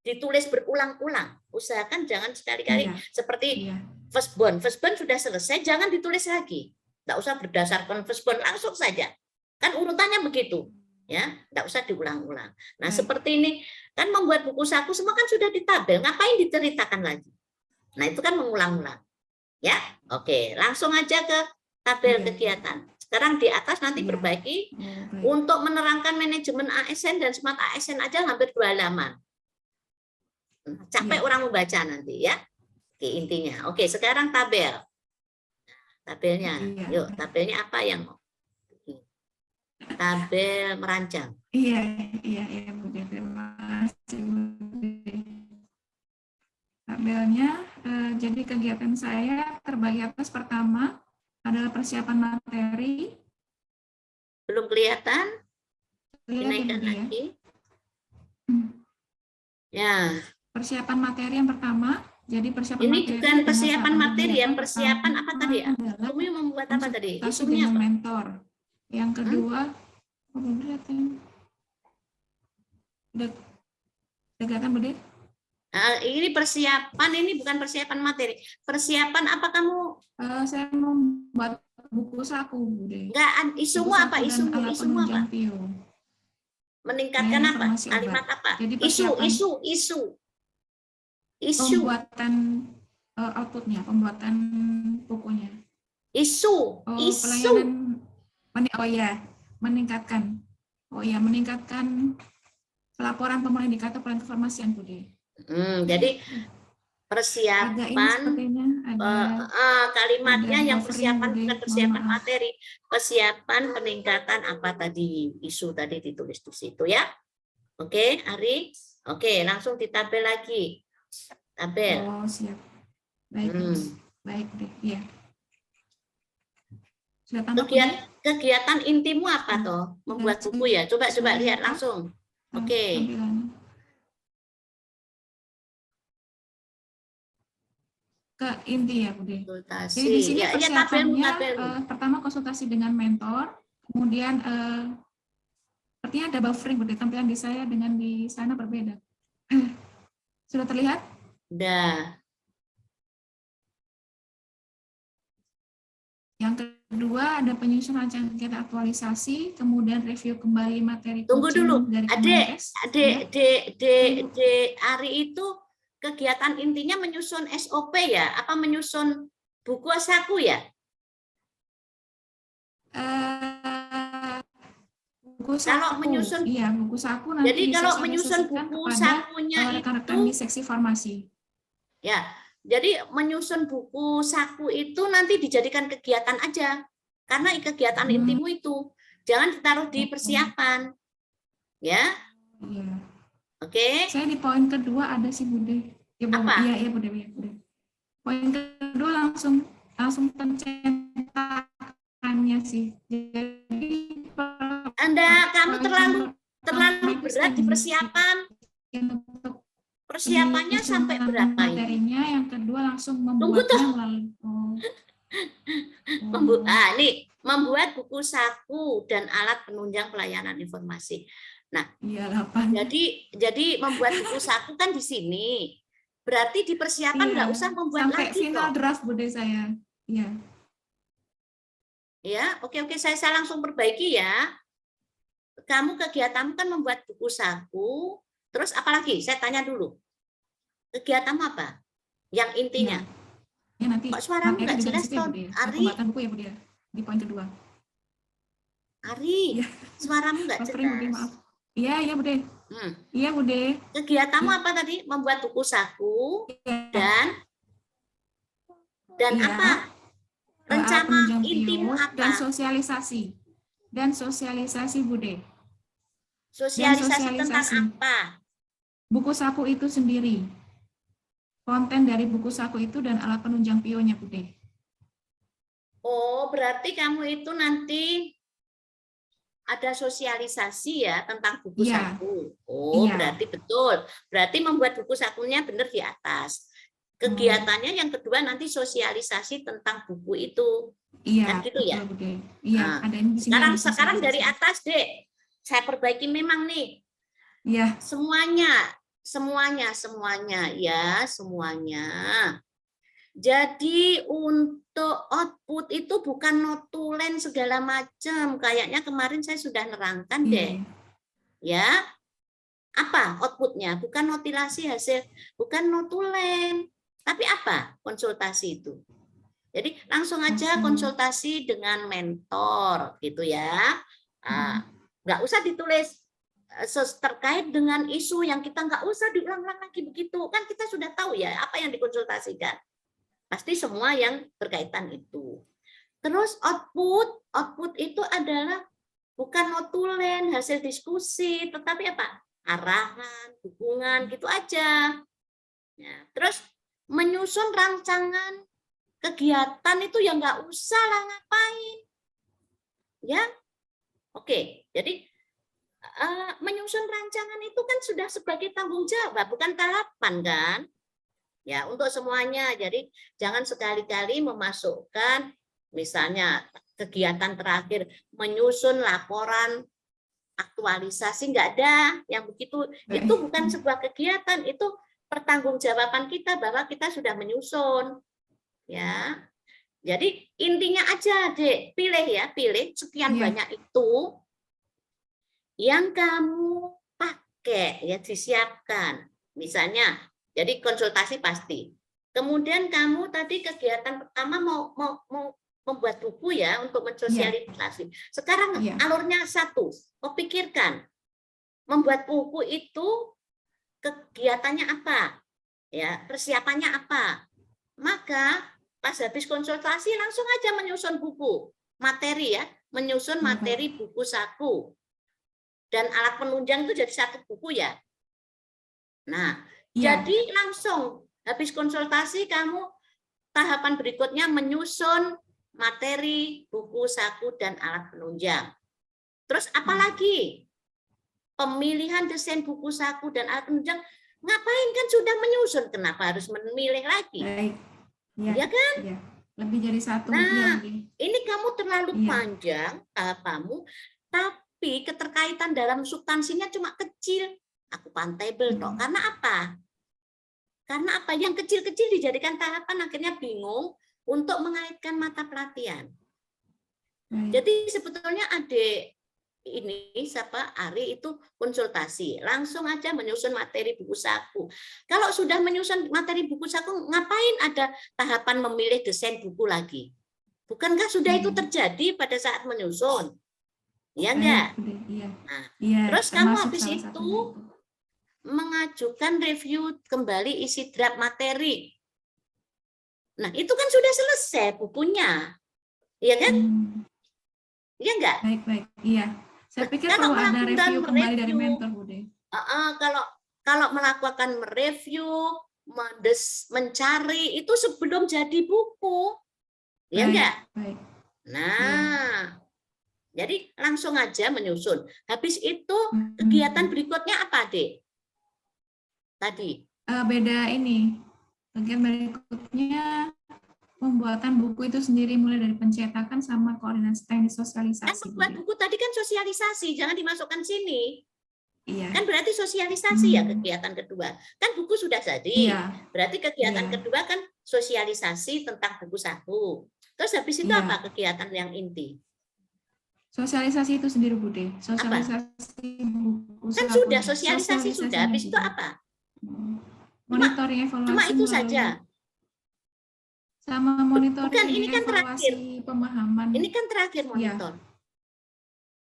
S1: ditulis berulang-ulang. Usahakan jangan sekali-kali
S4: Iya.
S1: seperti
S4: Iya.
S1: firstborn. Firstborn sudah selesai, jangan ditulis lagi. Nggak usah berdasarkan firstborn, langsung saja. Kan urutannya begitu. Ya, nggak usah diulang-ulang. Nah,
S4: Baik.
S1: seperti ini kan membuat buku saku semua kan sudah ditabel. Ngapain diceritakan lagi? Nah, itu kan mengulang-ulang. Ya, oke. Langsung aja ke tabel
S4: Iya.
S1: kegiatan. Sekarang di atas nanti
S4: Iya.
S1: perbaiki.
S4: Oh, baik.
S1: Untuk menerangkan manajemen ASN dan smart ASN aja hampir 2 halaman. Capek
S4: Iya.
S1: orang membaca nanti ya. Oke, intinya. Oke, sekarang tabel. Tabelnya.
S4: Iya.
S1: Yuk, tabelnya apa yang tabel merancang.
S4: Iya, iya, Bude. Terima kasih, Bude. Tabelnya, jadi kegiatan saya terbagi atas pertama adalah persiapan materi.
S1: Belum kelihatan?
S4: Lihat ya,
S1: Dinaikkan
S4: Bude, ya.
S1: lagi. Ya,
S4: Persiapan materi yang pertama, jadi persiapan
S1: ini
S4: materi
S1: bukan
S4: dengan
S1: persiapan
S4: tahapan
S1: materi ya,
S4: kegiatan
S1: persiapan apa
S4: pertama
S1: tadi ya?
S4: adalah
S1: Kamu membuat apa tadi?
S4: konsultasi
S1: Isunya
S4: dengan
S1: apa?
S4: mentor. Yang kedua, oh, belum kelihatan. Udah kelihatan, Bude?
S1: Ini persiapan, ini bukan persiapan materi. Persiapan apa kamu?
S4: Saya membuat buku saku, Bude.
S1: Enggak, isumu apa? Isumu apa?
S4: penunjang PIO.
S1: Meningkatkan
S4: Nah,
S1: apa?
S4: informasi
S1: Kalimat
S4: obat.
S1: apa?
S4: Jadi
S1: Isu.
S4: persiapan pembuatan outputnya, pembuatan bukunya.
S1: Isu.
S4: Pelayanan, oh ya, meningkatkan. Oh ya, meningkatkan pelaporan pemenuhan indikator pelayanan kefarmasian, Bude.
S1: Jadi
S4: Agak ini
S1: persiapan
S4: sepertinya ada
S1: kalimatnya
S4: ada
S1: yang
S4: buffering,
S1: persiapan
S4: Bude.
S1: bukan
S4: Mohon
S1: persiapan
S4: maaf.
S1: materi, persiapan peningkatan apa tadi, isu tadi ditulis di situ ya. Oke, Ari. Oke, langsung di tabel lagi. Tabel.
S4: Oh, siap. Baik, baik deh. Iya. Sudah tampak, Bude?
S1: Kegiatan intimu apa toh? Membuat buku ya. Coba lihat langsung. Oke.
S4: Tampilannya. Ke inti ya, Bude.
S1: Konsultasi.
S4: Jadi di sini
S1: Ya,
S4: persiapannya
S1: tabelmu.
S4: pertama konsultasi dengan mentor, kemudian sepertinya ada buffering, Bude. Tampilan di saya dengan di sana berbeda. Sudah terlihat?
S1: Udah.
S4: Yang kedua ada penyusunan rancangan kegiatan aktualisasi, kemudian review kembali materi
S1: Tunggu
S4: coaching
S1: dulu.
S4: dari
S1: Adik
S4: Kemenkes.
S1: Ari itu kegiatan intinya menyusun SOP ya? Apa menyusun buku saku ya?
S4: Buku saku.
S1: Kalau menyusun,
S4: iya, buku saku nanti
S1: jadi kalau menyusun
S4: disosialisasikan
S1: buku
S4: kepada
S1: sakunya
S4: rekan-rekan
S1: itu
S4: di seksi farmasi.
S1: ya, jadi menyusun buku saku itu nanti dijadikan kegiatan aja, karena kegiatan intimu itu jangan ditaruh di persiapan, ya.
S4: Iya.
S1: Oke.
S4: Saya di poin kedua ada sih, Bude. Ya,
S1: apa?
S4: Iya, Bude. Poin kedua langsung pencetakannya sih. Jadi
S1: kamu terlalu berat di persiapan. Persiapannya sampai berapa ini?
S4: Materinya yang kedua langsung membuatnya melalui
S1: membuat buku saku dan alat penunjang pelayanan informasi. Nah, jadi membuat buku saku kan di sini. Berarti di persiapan nggak usah membuat
S4: sampai
S1: lagi
S4: final draft, Bude, saya. Iya.
S1: Ya, oke, saya langsung perbaiki ya. Kamu kegiatanmu kan membuat buku saku, terus apalagi? Saya tanya dulu. Kegiatanmu apa? Yang intinya.
S4: Ya, nanti
S1: kok suaramu nggak jelas, Ton? Ari?
S4: Pembuatan buku ya, Bude, di poin kedua.
S1: Ari, suaramu nggak jelas.
S4: Bude, maaf. Iya, Bude. Iya, Bude.
S1: Kegiatanmu apa tadi? Membuat buku saku dan apa? Rencana intimu apa?
S4: Dan sosialisasi, Bude.
S1: Sosialisasi tentang apa?
S4: Buku saku itu sendiri. Konten dari buku saku itu dan alat penunjang PIO-nya, Bude.
S1: Oh, berarti kamu itu nanti ada sosialisasi ya tentang buku saku. Oh, berarti betul. Berarti membuat buku sakunya benar di atas. Kegiatannya yang kedua nanti sosialisasi tentang buku itu.
S4: Iya,
S1: kan gitu ya.
S4: Iya, ada di sini.
S1: Sekarang dari atas, Dek. Saya perbaiki memang nih.
S4: Iya.
S1: Semuanya ya, semuanya. Jadi untuk output itu bukan notulen segala macam. Kayaknya kemarin saya sudah nerangkan deh. Ya, apa outputnya? Bukan notilasi hasil, bukan notulen. Tapi apa konsultasi itu? Jadi langsung aja konsultasi dengan mentor gitu ya. Nggak usah ditulis terkait dengan isu yang kita nggak usah diulang-ulang lagi begitu. Kan kita sudah tahu ya apa yang dikonsultasikan. Pasti semua yang berkaitan itu. Terus output itu adalah bukan notulen, hasil diskusi, tetapi apa? Arahan, dukungan, gitu aja. Ya, terus menyusun rancangan kegiatan itu ya nggak usah lah ngapain. Ya, oke. Jadi menyusun rancangan itu kan sudah sebagai tanggung jawab, bukan tahapan kan? Ya, untuk semuanya. Jadi jangan sekali-kali memasukkan misalnya kegiatan terakhir menyusun laporan aktualisasi, nggak ada yang begitu. Itu bukan sebuah kegiatan, itu pertanggungjawaban kita bahwa kita sudah menyusun. Ya. Jadi intinya aja, Dek, pilih ya, pilih sekian banyak itu yang kamu pakai ya, disiapkan. Misalnya jadi konsultasi pasti. Kemudian kamu tadi kegiatan pertama mau membuat buku ya untuk mensosialisasi. Sekarang alurnya satu. Kau pikirkan membuat buku itu kegiatannya apa? Ya, persiapannya apa? Maka pas habis konsultasi langsung aja menyusun buku, materi ya, menyusun materi buku saku. Dan alat penunjang itu jadi satu buku ya. Nah, jadi langsung habis konsultasi kamu tahapan berikutnya menyusun materi, buku saku, dan alat penunjang. Terus apalagi? Pemilihan desain buku saku dan alat penunjang, ngapain kan sudah menyusun, kenapa harus memilih lagi? Ya kan?
S4: Ya. Lebih jadi satu.
S1: Nah, ini kamu terlalu panjang tahapanmu, tapi keterkaitan dalam substansinya cuma kecil. Aku pantable toh. Karena apa? Karena apa? Yang kecil-kecil dijadikan tahapan, akhirnya bingung untuk mengaitkan mata pelatihan. Jadi sebetulnya adik ini siapa Ari itu konsultasi, langsung aja menyusun materi buku saku. Kalau sudah menyusun materi buku saku, ngapain ada tahapan memilih desain buku lagi? Bukankah sudah itu terjadi pada saat menyusun? Iya enggak? Nah, terus kamu habis itu mengajukan review kembali isi draft materi. Nah, itu kan sudah selesai bukunya. Iya kan? Iya enggak?
S4: Baik. Iya. Saya pikir perlu ada review kembali dari mentor, Bude.
S1: Kalau melakukan mereview, mencari itu sebelum jadi buku. Ya enggak?
S4: Baik.
S1: Nah, jadi langsung aja menyusun. Habis itu kegiatan berikutnya apa, Dek? Tadi.
S4: Beda ini. Kegiatan berikutnya pembuatan buku itu sendiri mulai dari pencetakan sama koordinasi teknis sosialisasi.
S1: Buat buku tadi kan sosialisasi, jangan dimasukkan sini.
S4: Iya.
S1: Kan berarti sosialisasi ya kegiatan kedua. Kan buku sudah jadi. Berarti kegiatan kedua kan sosialisasi tentang buku saku. Terus habis itu apa kegiatan yang inti?
S4: Sosialisasi itu sendiri, Bude. Sosialisasi buku
S1: kan
S4: saku.
S1: Sudah sosialisasi sudah. Habis itu apa?
S4: Monitoring evaluasi.
S1: Cuma itu saja.
S4: Sama monitoring
S1: bukan, ini kan terakhir
S4: pemahaman.
S1: Ini kan terakhir monitor.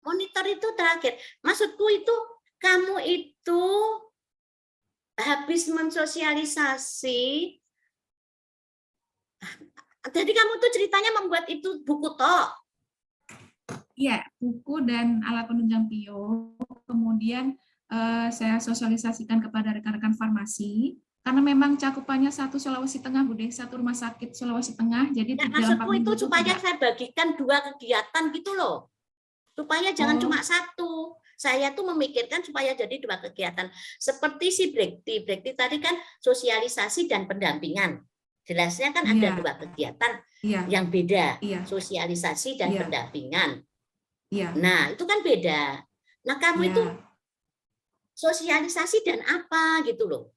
S1: Monitor itu terakhir. Maksudku itu kamu itu habis mensosialisasi. Jadi kamu tuh ceritanya membuat itu buku toh?
S4: Iya, buku dan alat penunjang PIO. Kemudian saya sosialisasikan kepada rekan-rekan farmasi. Karena memang cakupannya satu Sulawesi Tengah, Bude, satu rumah sakit Sulawesi Tengah. Jadi
S1: maksudku itu supaya saya bagikan dua kegiatan gitu loh. Supaya jangan cuma satu. Saya tuh memikirkan supaya jadi dua kegiatan. Seperti si Brekti tadi kan sosialisasi dan pendampingan. Jelasnya kan ada dua kegiatan yang beda. Sosialisasi dan pendampingan. Nah, itu kan beda. Nah, kamu itu sosialisasi dan apa gitu loh.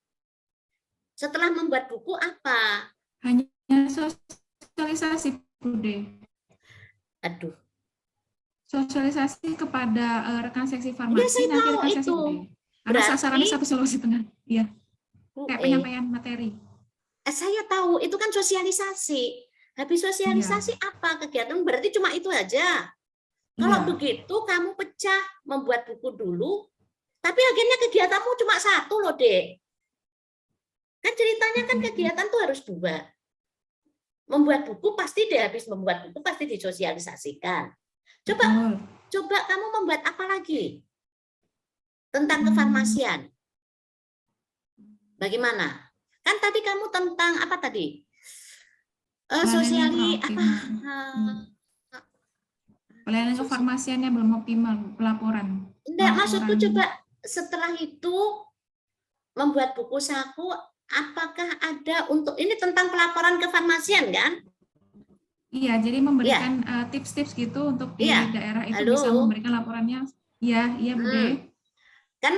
S1: Setelah membuat buku apa?
S4: Hanya sosialisasi, Bude.
S1: Aduh.
S4: Sosialisasi kepada rekan seksi
S1: Ya,
S4: farmasi,
S1: saya
S4: nanti
S1: tahu
S4: rekan seksi
S1: itu.
S4: Bude. Karena sasarannya
S1: Berarti,
S4: satu Sulawesi Tengah. Iya,
S1: Bu
S4: kayak
S1: E,
S4: penyampaian materi.
S1: saya tahu itu kan sosialisasi. Habis sosialisasi apa kegiatan? Berarti cuma itu aja. Kalau
S4: Iya.
S1: begitu kamu pecah membuat buku dulu, tapi akhirnya kegiatanmu cuma satu loh, Dek. Kan ceritanya kan kegiatan tuh harus 2. Membuat buku pasti deh, habis membuat buku pasti disosialisasikan. Coba kamu membuat apa lagi tentang kefarmasian? Bagaimana? Kan tadi kamu tentang apa tadi? Sosiali apa?
S4: Pelayanan kefarmasiannya belum optimal, pelaporan.
S1: Enggak, maksudku coba setelah itu membuat buku saku, apakah ada untuk ini tentang pelaporan kefarmasian kan?
S4: Iya, jadi memberikan tips-tips gitu untuk di daerah itu bisa memberikan laporannya. Iya, iya Bude.
S1: Kan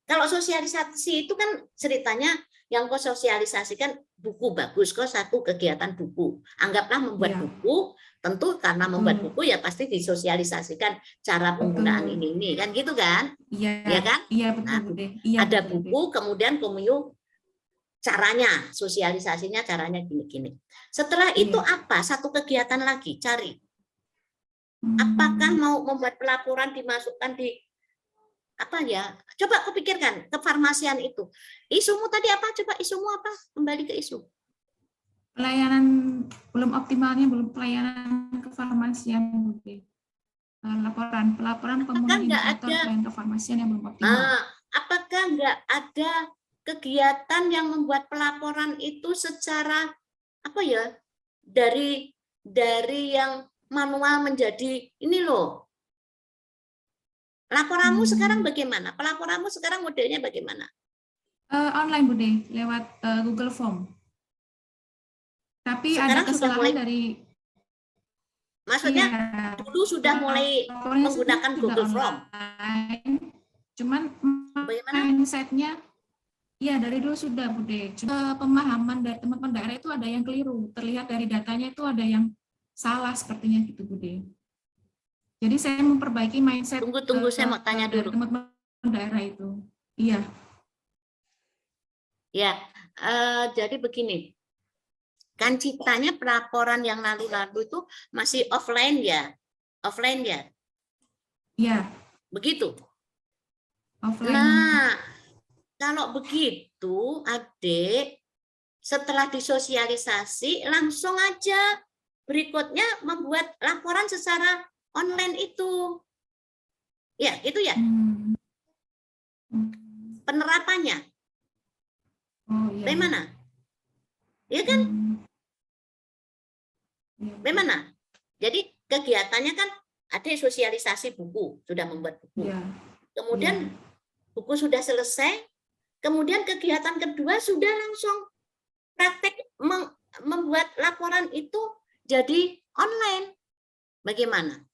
S1: kalau sosialisasi itu kan ceritanya yang kau sosialisasikan buku bagus, kok satu kegiatan buku. Anggaplah membuat buku, tentu karena membuat buku ya pasti disosialisasikan cara penggunaan ini kan gitu kan?
S4: Iya,
S1: ya kan?
S4: Iya betul
S1: Nah,
S4: Bude. Iya,
S1: ada buku, kemudian komio caranya, sosialisasinya caranya gini-gini. Setelah itu apa? Satu kegiatan lagi, cari. Apakah mau membuat pelaporan dimasukkan di apa ya? Coba kepikirkan kefarmasian itu. Isumu tadi apa? Coba isumu apa? Kembali ke isu.
S4: Pelayanan belum optimalnya, belum pelayanan kefarmasian Bude. Pelaporan pemenuhan indikator pelayanan kefarmasian yang belum optimal.
S1: Apakah nggak ada kegiatan yang membuat pelaporan itu secara apa ya, dari yang manual menjadi ini loh. Laporanmu sekarang bagaimana? Pelaporanmu sekarang modelnya bagaimana?
S4: Online Bude, lewat Google Form. Tapi
S1: sekarang
S4: ada kesalahan dari
S1: maksudnya dulu sudah mulai menggunakan Google Form.
S4: Cuman mindset-nya ya dari dulu sudah Bude. Cuma pemahaman dari teman-teman daerah itu ada yang keliru. Terlihat dari datanya itu ada yang salah sepertinya gitu Bude. Jadi saya memperbaiki mindset.
S1: Tunggu, saya mau tanya dulu.
S4: Teman-teman daerah itu. Iya.
S1: Ya, jadi begini. Kan citanya pelaporan yang lalu-lalu itu masih offline ya? Offline ya?
S4: Iya.
S1: Begitu?
S4: Offline.
S1: Nah, kalau begitu, Adik, setelah disosialisasi, langsung aja berikutnya membuat laporan secara online itu. Ya, gitu ya? Penerapannya.
S4: Oh, iya.
S1: Bagaimana? Ya kan? Bagaimana? Jadi kegiatannya kan ada sosialisasi buku, sudah membuat buku.
S4: Ya.
S1: Kemudian buku sudah selesai, kemudian kegiatan kedua sudah langsung praktek membuat laporan itu jadi online. Bagaimana?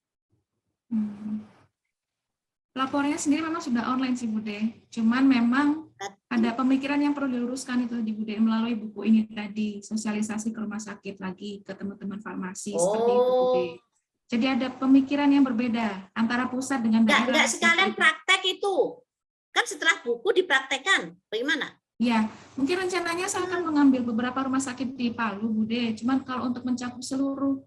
S4: Laporannya sendiri memang sudah online sih Bude. Cuman memang ada pemikiran yang perlu diluruskan itu di Bude melalui buku ini tadi, sosialisasi ke rumah sakit lagi ke teman-teman farmasi seperti itu Bude. Jadi ada pemikiran yang berbeda antara pusat dengan daerah.
S1: Enggak sekalian praktek itu. Kan setelah buku dipraktekkan. Bagaimana?
S4: Ya, mungkin rencananya saya akan mengambil beberapa rumah sakit di Palu Bude. Cuman kalau untuk mencakup seluruh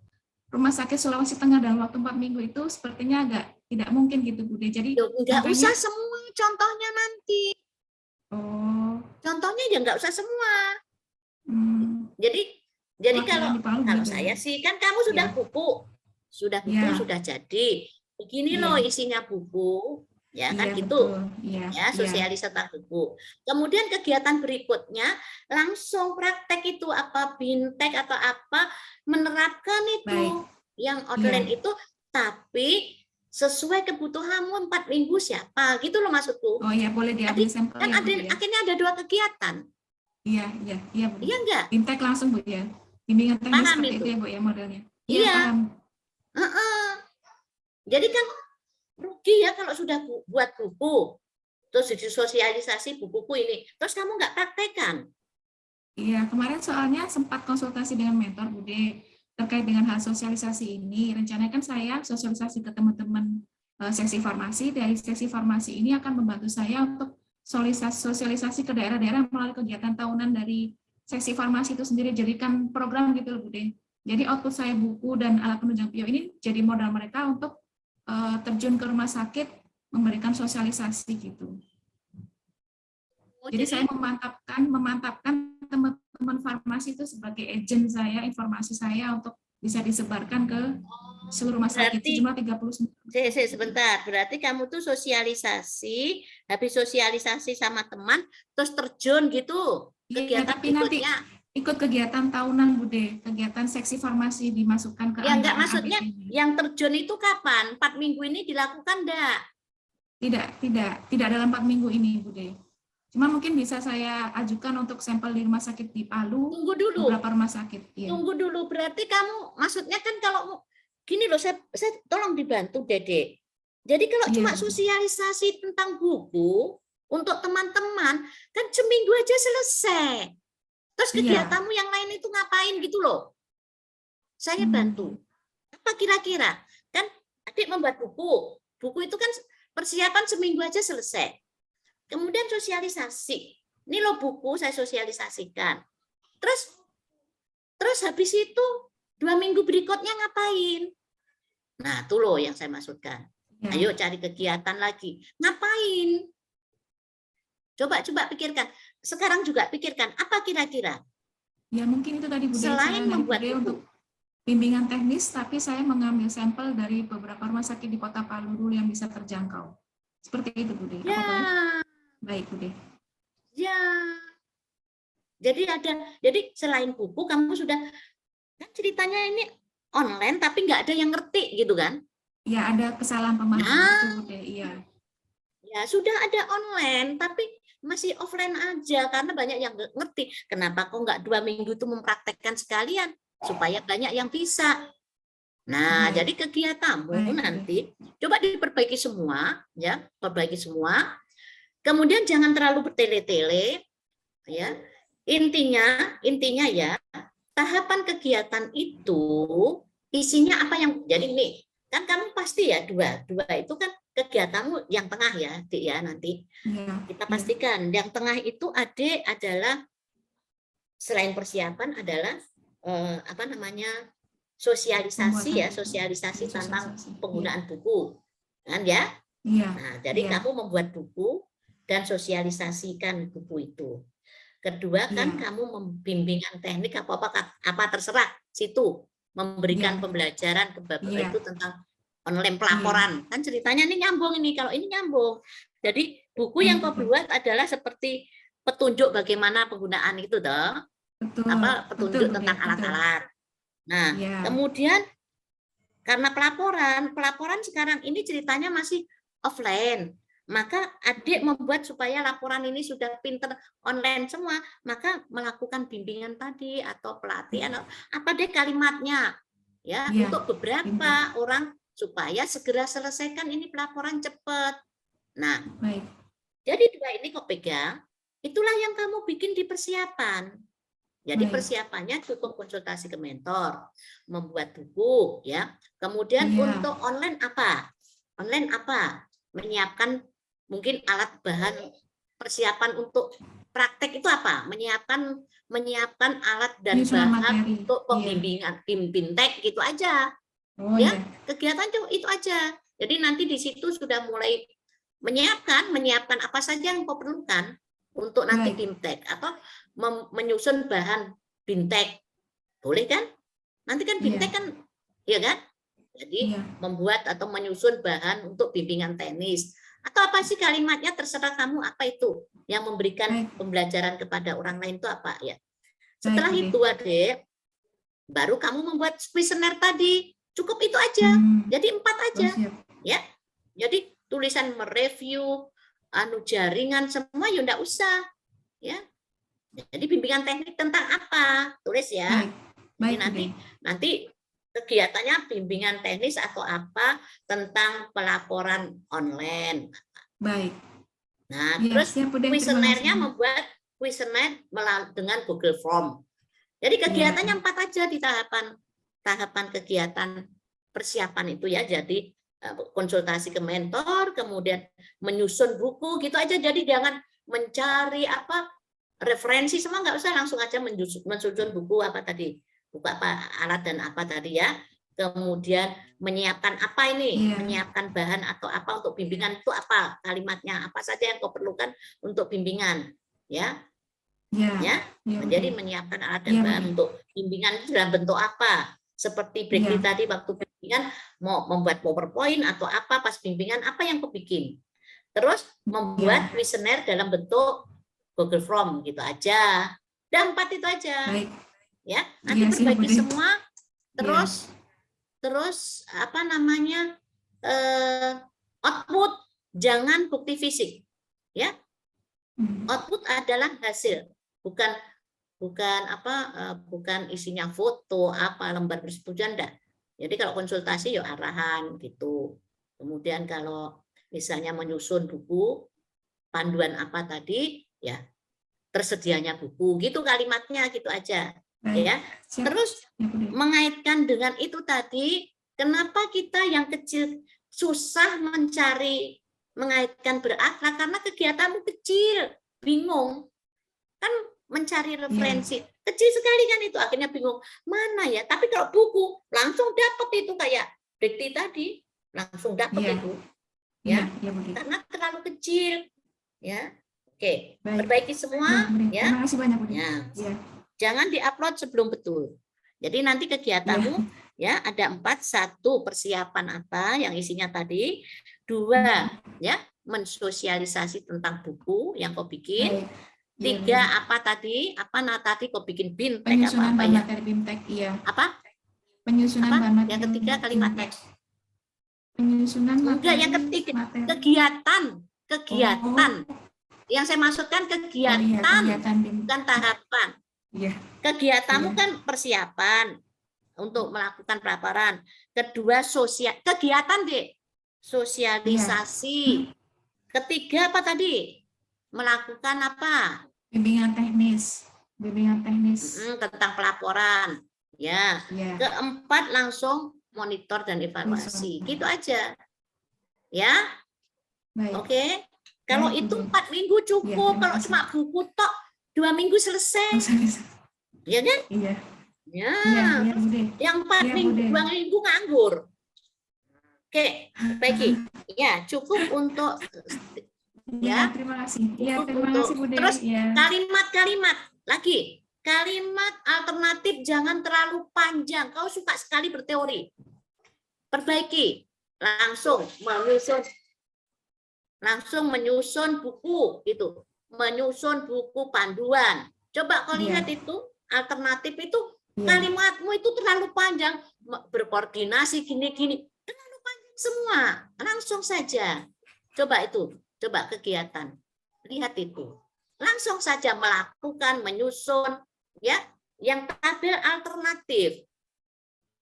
S4: rumah sakit Sulawesi Tengah dalam waktu 4 minggu itu sepertinya agak tidak mungkin gitu Bude. Jadi
S1: enggak usah semua contohnya nanti. Contohnya ya enggak usah semua. Jadi kalau saya sih kan kamu sudah buku. Sudah jadi. Begini loh isinya buku. Ya kan gitu. Ya, sosialisasi tentang buku. Kemudian kegiatan berikutnya langsung praktek itu apa bintek atau apa menerapkan itu yang online itu tapi sesuai kebutuhanmu 4 minggu siapa gitu loh maksudku.
S4: Oh ya boleh diambil sampel
S1: kan akhirnya ada 2 kegiatan.
S4: Iya Bu.
S1: Iya enggak?
S4: Bintek langsung Bu ya. Bimbingan teknis
S1: paham
S4: seperti itu ya Bu ya modelnya.
S1: Iya. Jadi kan rugi ya kalau sudah buat buku. terus disosialisasi buku-buku ini, terus kamu nggak praktekkan.
S4: Iya, kemarin soalnya sempat konsultasi dengan mentor Bude terkait dengan hal sosialisasi ini. Rencananya kan saya sosialisasi ke teman-teman seksi farmasi. Dari seksi farmasi ini akan membantu saya untuk sosialisasi ke daerah-daerah melalui kegiatan tahunan dari seksi farmasi itu sendiri. Jadikan program gitu loh Bude. Jadi output saya buku dan alat penunjang PIO ini jadi modal mereka untuk terjun ke rumah sakit memberikan sosialisasi gitu. Jadi saya memantapkan teman-teman farmasi itu sebagai agent saya, informasi saya untuk bisa disebarkan ke seluruh rumah sakit, sejumlah 39.
S1: Sebentar, berarti kamu tuh sosialisasi, habis sosialisasi sama teman, terus terjun gitu kegiatan
S4: tapi nanti
S1: berikutnya.
S4: Ikut kegiatan tahunan Bude, kegiatan seksi farmasi dimasukkan ke
S1: Ya enggak,
S4: anggaran
S1: maksudnya
S4: APBD.
S1: yang terjun itu kapan? 4 minggu ini dilakukan enggak?
S4: Tidak dalam 4 minggu ini Bude. Cuma mungkin bisa saya ajukan untuk sampel di rumah sakit di Palu.
S1: Tunggu dulu.
S4: Beberapa rumah sakit. Ya.
S1: Tunggu dulu, berarti kamu maksudnya kan kalau gini loh, saya tolong dibantu Dede. Jadi kalau cuma sosialisasi tentang buku untuk teman-teman, kan seminggu aja selesai. Terus kegiatanmu yang lain itu ngapain gitu loh? Saya bantu. Apa kira-kira? Kan adik membuat buku. Buku itu kan persiapan seminggu aja selesai. Kemudian sosialisasi. Ini loh buku saya sosialisasikan. Terus habis itu 2 minggu berikutnya ngapain? Nah, itu loh yang saya maksudkan. Ayo cari kegiatan lagi. Ngapain? Coba pikirkan. Sekarang juga pikirkan, apa kira-kira?
S4: Ya mungkin itu tadi Bude,
S1: Selain membuat buku.
S4: Untuk bimbingan teknis, tapi saya mengambil sampel dari beberapa rumah sakit di Kota Palu dulu yang bisa terjangkau. Seperti itu Bude.
S1: Ya.
S4: Baik Bude.
S1: Ya. Jadi selain buku kamu sudah kan ceritanya ini online tapi nggak ada yang ngerti gitu kan?
S4: Ya ada kesalahan pemahaman Bude. Iya.
S1: Ya sudah ada online tapi masih offline aja karena banyak yang nggak ngerti. Kenapa kok nggak 2 minggu itu mempraktekkan sekalian supaya banyak yang bisa. Nah, jadi kegiatanmu nanti coba diperbaiki semua, ya, perbaiki semua. Kemudian jangan terlalu bertele-tele, ya. Intinya ya, tahapan kegiatan itu isinya apa yang jadi nih. Kan kamu pasti ya dua itu kan kegiatanmu yang tengah ya, Dik ya nanti. Kita pastikan yang tengah itu adalah selain persiapan adalah sosialisasi ya, sosialisasi tentang penggunaan buku. Kan ya? Nah, jadi kamu membuat buku dan sosialisasikan buku itu. Kedua kan kamu membimbingan teknik apa terserah situ memberikan pembelajaran itu tentang online pelaporan. Kan ceritanya ini nyambung ini. Kalau ini nyambung. Jadi buku yang kau buat adalah seperti petunjuk bagaimana penggunaan itu toh. Petunjuk tentang alat-alat. Nah, kemudian karena pelaporan sekarang ini ceritanya masih offline. Maka adik membuat supaya laporan ini sudah pinter online semua, maka melakukan bimbingan tadi atau pelatihan apa deh kalimatnya ya untuk beberapa orang supaya segera selesaikan ini pelaporan cepat. Nah, jadi 2 ini kok pegang, itulah yang kamu bikin di persiapan. Jadi persiapannya cukup konsultasi ke mentor, membuat buku ya. Kemudian untuk online apa? Online apa? Menyiapkan mungkin alat bahan persiapan untuk praktek itu apa? Menyiapkan alat dan bahan untuk pembimbingan bimbintek gitu aja. Kegiatan itu aja. Jadi nanti di situ sudah mulai menyiapkan apa saja yang kau perlukan untuk nanti bimtek atau menyusun bahan bimtek. Boleh kan? Nanti kan bimtek kan ya kan? Jadi membuat atau menyusun bahan untuk bimbingan teknis. Atau apa sih kalimatnya terserah kamu apa itu yang memberikan pembelajaran kepada orang lain itu apa ya. Setelah itu Adik, baru kamu membuat kuesioner tadi. Cukup itu aja. Jadi 4 aja. Ya. Jadi tulisan mereview, jaringan semua ya enggak usah. Ya. Jadi bimbingan teknik tentang apa? Tulis ya. Nanti kegiatannya bimbingan teknis atau apa tentang pelaporan online. Nah,
S4: Iya,
S1: terus
S4: siap, Bude. Terima
S1: kuesionernya
S4: kasih.
S1: membuat kuesioner dengan Google Form. Jadi kegiatannya 4 aja di tahapan kegiatan persiapan itu ya. Jadi konsultasi ke mentor, kemudian menyusun buku gitu aja. Jadi jangan mencari referensi, semua nggak usah, langsung aja menyusun buku apa tadi, buku apa, alat dan apa tadi ya. Kemudian menyiapkan apa ini, menyiapkan bahan atau apa untuk bimbingan itu apa, kalimatnya apa saja yang kau perlukan untuk bimbingan, ya. Ya, jadi menyiapkan alat dan bahan untuk bimbingan itu dalam bentuk apa? Seperti Brekli tadi waktu bimbingan mau membuat PowerPoint atau apa, pas bimbingan apa yang kau bikin. Terus membuat kuesioner dalam bentuk Google Form gitu aja. Dan 4 itu aja.
S4: Baik.
S1: Ya, nanti perbaiki semua. Terus apa namanya? Output, jangan bukti fisik. Ya. Output adalah hasil, bukan isinya foto apa lembar persetujuan enggak. Jadi kalau konsultasi ya arahan gitu. Kemudian kalau misalnya menyusun buku panduan apa tadi ya, tersedianya buku gitu kalimatnya gitu aja. Ya. Terus mengaitkan dengan itu tadi, kenapa kita yang kecil susah mengaitkan berakhlak, karena kegiatanmu kecil, bingung kan mencari referensi kecil sekali kan, itu akhirnya bingung mana ya. Tapi kalau buku langsung dapat itu, kayak Brekli tadi langsung dapat itu ya, karena terlalu kecil ya. Oke, perbaiki semua ya.
S4: Terima kasih banyak, Bu.
S1: Ya. Jangan diupload sebelum betul. Jadi nanti kegiatanmu ya ada 4, 1 persiapan apa yang isinya tadi, 2 ya mensosialisasi tentang buku yang kau bikin, 3 apa tadi, kau bikin BIMTEK
S4: penyusunan
S1: apa
S4: bahan
S1: ya?
S4: materi BIMTEK,
S1: Apa?
S4: Penyusunan bahan materi.
S1: Yang ketiga kalimatnya.
S4: Penyusunan
S1: enggak, yang ketiga kegiatan. Yang saya maksudkan kegiatan, bukan tahapan. Kegiatanmu kan persiapan untuk melakukan pelaporan. Kedua kegiatan deh, sosialisasi. Ketiga apa tadi? Melakukan apa?
S4: Bimbingan teknis.
S1: Tentang pelaporan. Ya. Keempat langsung monitor dan evaluasi. Gitu aja. Ya. Oke. Kalau itu 4 minggu cukup. Kalau cuma buku tok 2 minggu selesai. Iya kan?
S4: Iya.
S1: Ya. Yang 4
S4: minggu,
S1: 2 minggu nganggur. Oke, baik. Ya, cukup untuk ya.
S4: Terima kasih. Terima kasih, Bu.
S1: Terus kalimat-kalimat lagi. Kalimat alternatif jangan terlalu panjang. Kau suka sekali berteori. Perbaiki. Langsung menyusun buku gitu. Menyusun buku panduan. Coba kau lihat itu alternatif itu, kalimatmu itu terlalu panjang, berkoordinasi gini-gini, terlalu panjang semua. Langsung saja. Coba kegiatan. Lihat itu. Langsung saja melakukan, menyusun ya, yang tabel alternatif.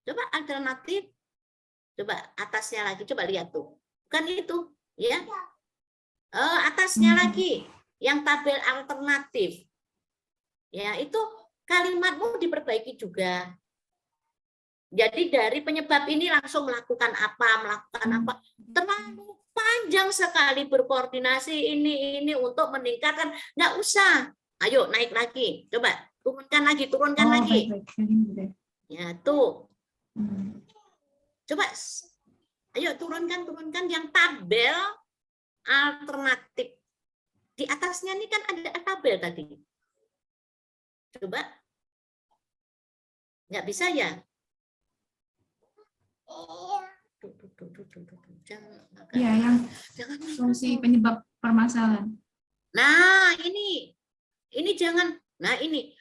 S1: Coba alternatif. Coba atasnya lagi, coba lihat tuh. Bukan itu, ya. Atasnya lagi yang tabel alternatif. Ya, itu kalimatmu diperbaiki juga. Jadi dari penyebab ini langsung melakukan apa. Terlalu panjang sekali berkoordinasi ini untuk meningkatkan. Nggak usah. Ayo naik lagi. Coba turunkan lagi. Ya, tuh. Coba ayo turunkan yang tabel alternatif. Di atasnya ini kan ada tabel tadi. Coba. Nggak bisa ya?
S4: Iya, yang solusi penyebab permasalahan.
S1: Nah, ini jangan. Nah, ini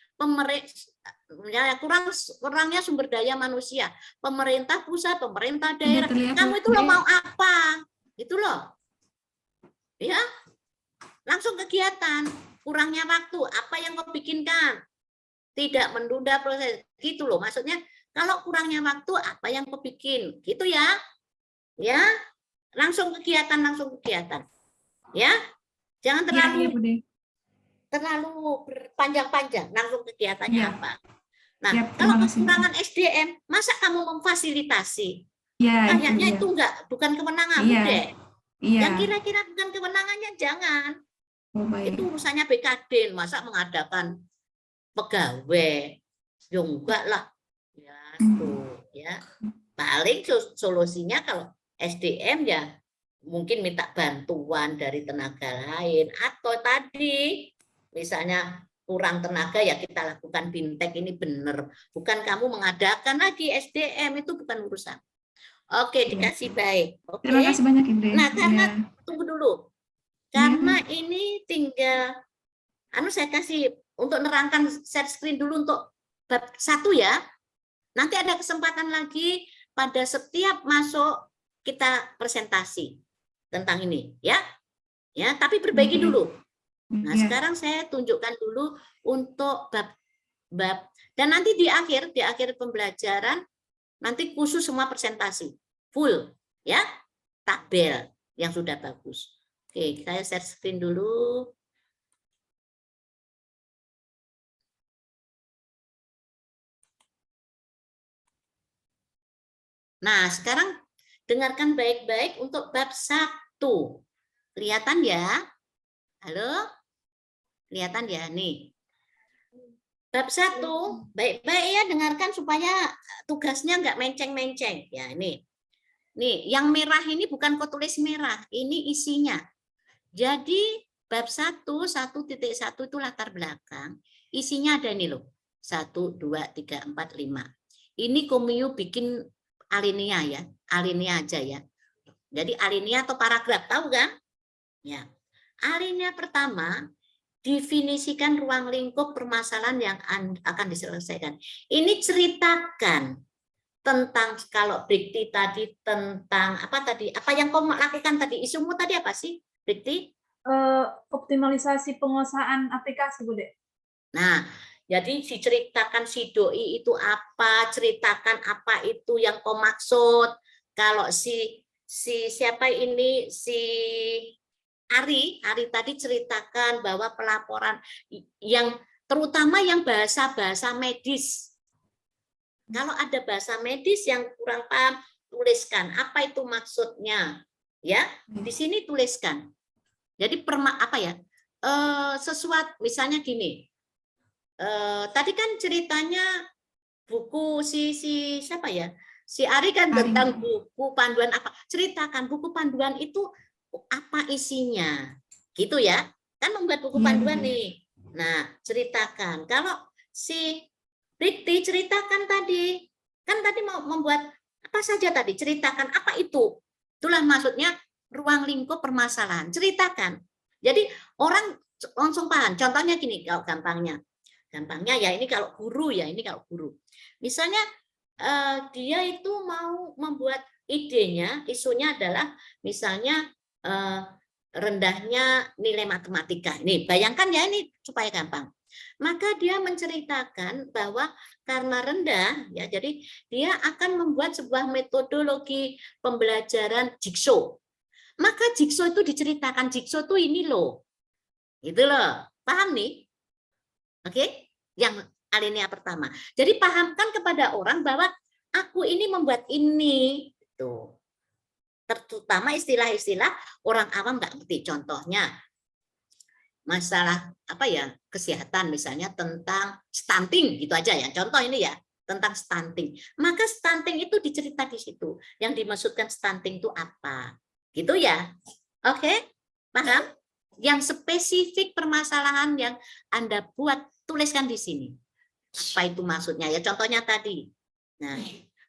S1: kurangnya sumber daya manusia. Pemerintah pusat, pemerintah daerah. Kamu itu lo mau apa? Itu loh. Ya. Langsung kegiatan. Kurangnya waktu. Apa yang kau bikinkan? Tidak menunda proses. Gitu loh. Maksudnya kalau kurangnya waktu, apa yang kau bikin? Gitu ya. Ya. Langsung kegiatan. Ya. Jangan
S4: Iya,
S1: terlalu
S4: iya, Bude.
S1: berpanjang-panjang, langsung kegiatannya
S4: Iya.
S1: apa. Nah,
S4: Siap,
S1: kalau
S4: terima kasih, Bu.
S1: kekurangan SDM, masa kamu memfasilitasi?
S4: Iya, itu
S1: Kayaknya
S4: dia.
S1: itu bukan kewenanganmu
S4: Iya,
S1: deh.
S4: iya.
S1: Yang kira-kira bukan kewenangannya jangan.
S4: Oh, baik.
S1: Itu urusannya BKD, masa mengadakan pegawai? Ya enggak lah. Ya, tuh, ya. Paling solusinya kalau SDM ya mungkin minta bantuan dari tenaga lain, atau tadi misalnya kurang tenaga ya kita lakukan bintek, ini benar. Bukan kamu mengadakan lagi SDM, itu bukan urusan. Oke, dikasih baik. Oke.
S4: Terima kasih banyak, Ibu.
S1: Nah, karena
S4: Iya.
S1: tunggu dulu. Karena ini tinggal saya kasih untuk nerangkan share screen dulu untuk bab 1 ya. Nanti ada kesempatan lagi pada setiap masuk kita presentasi tentang ini ya. Ya, tapi perbaiki dulu. Nah,
S4: Iya.
S1: sekarang saya tunjukkan dulu untuk bab dan nanti di akhir pembelajaran nanti khusus semua presentasi full ya, tabel yang sudah bagus. Oke, saya share screen dulu. Nah, sekarang dengarkan baik-baik untuk bab 1. Kelihatan ya? Halo? Kelihatan ya? Nih. Bab 1, baik-baik ya, dengarkan supaya tugasnya nggak menceng-menceng. Ya, ini. Nih, yang merah ini bukan kok tulis merah, ini isinya. Jadi, bab 1, 1.1 itu latar belakang. Isinya ada ini loh. 1, 2, 3, 4, 5. Ini Komiu bikin alinea ya, alinea aja ya. Jadi alinea atau paragraf, tahu kan? Ya. Alinea pertama, definisikan ruang lingkup permasalahan yang akan diselesaikan. Ini ceritakan tentang, kalau Brikti tadi tentang apa tadi? Apa yang kau lakukan tadi? Isumu tadi apa sih, Brikti?
S3: Optimalisasi penguasaan aplikasi, Bude.
S1: Nah, jadi diceritakan si doi itu apa, ceritakan apa itu yang kau maksud. Kalau si siapa ini, si Ari tadi ceritakan bahwa pelaporan yang terutama yang bahasa-bahasa medis. Kalau ada bahasa medis yang kurang paham, tuliskan apa itu maksudnya. Ya, di sini tuliskan. Jadi sesuatu misalnya gini. Tadi kan ceritanya buku si siapa ya? Si Ari kan tentang buku panduan apa? Ceritakan buku panduan itu apa isinya, gitu ya? Kan membuat buku panduan nih. Nah, ceritakan. Kalau si Rikti ceritakan tadi, kan tadi mau membuat apa saja tadi? Ceritakan apa itu? Itulah maksudnya ruang lingkup permasalahan. Ceritakan. Jadi orang langsung paham. Contohnya gini, kalau gampangnya ya ini kalau guru ya, ini kalau guru. Misalnya dia itu mau membuat idenya, isunya adalah misalnya rendahnya nilai matematika. Ini bayangkan ya, ini supaya gampang. Maka dia menceritakan bahwa karena rendah ya, jadi dia akan membuat sebuah metodologi pembelajaran jigsaw. Maka jigsaw itu diceritakan, jigsaw itu ini loh. Gitu loh. Paham nih? Oke? Yang alinea pertama. Jadi pahamkan kepada orang bahwa aku ini membuat ini. Tuh. Terutama istilah-istilah orang awam nggak ngerti. Contohnya masalah apa ya, kesehatan misalnya tentang stunting gitu aja ya. Contoh ini ya, tentang stunting. Maka stunting itu dicerita di situ. Yang dimaksudkan stunting itu apa? Gitu ya. Oke? Paham? Yang spesifik permasalahan yang Anda buat, tuliskan di sini. Apa itu maksudnya ya? Contohnya tadi. Nah,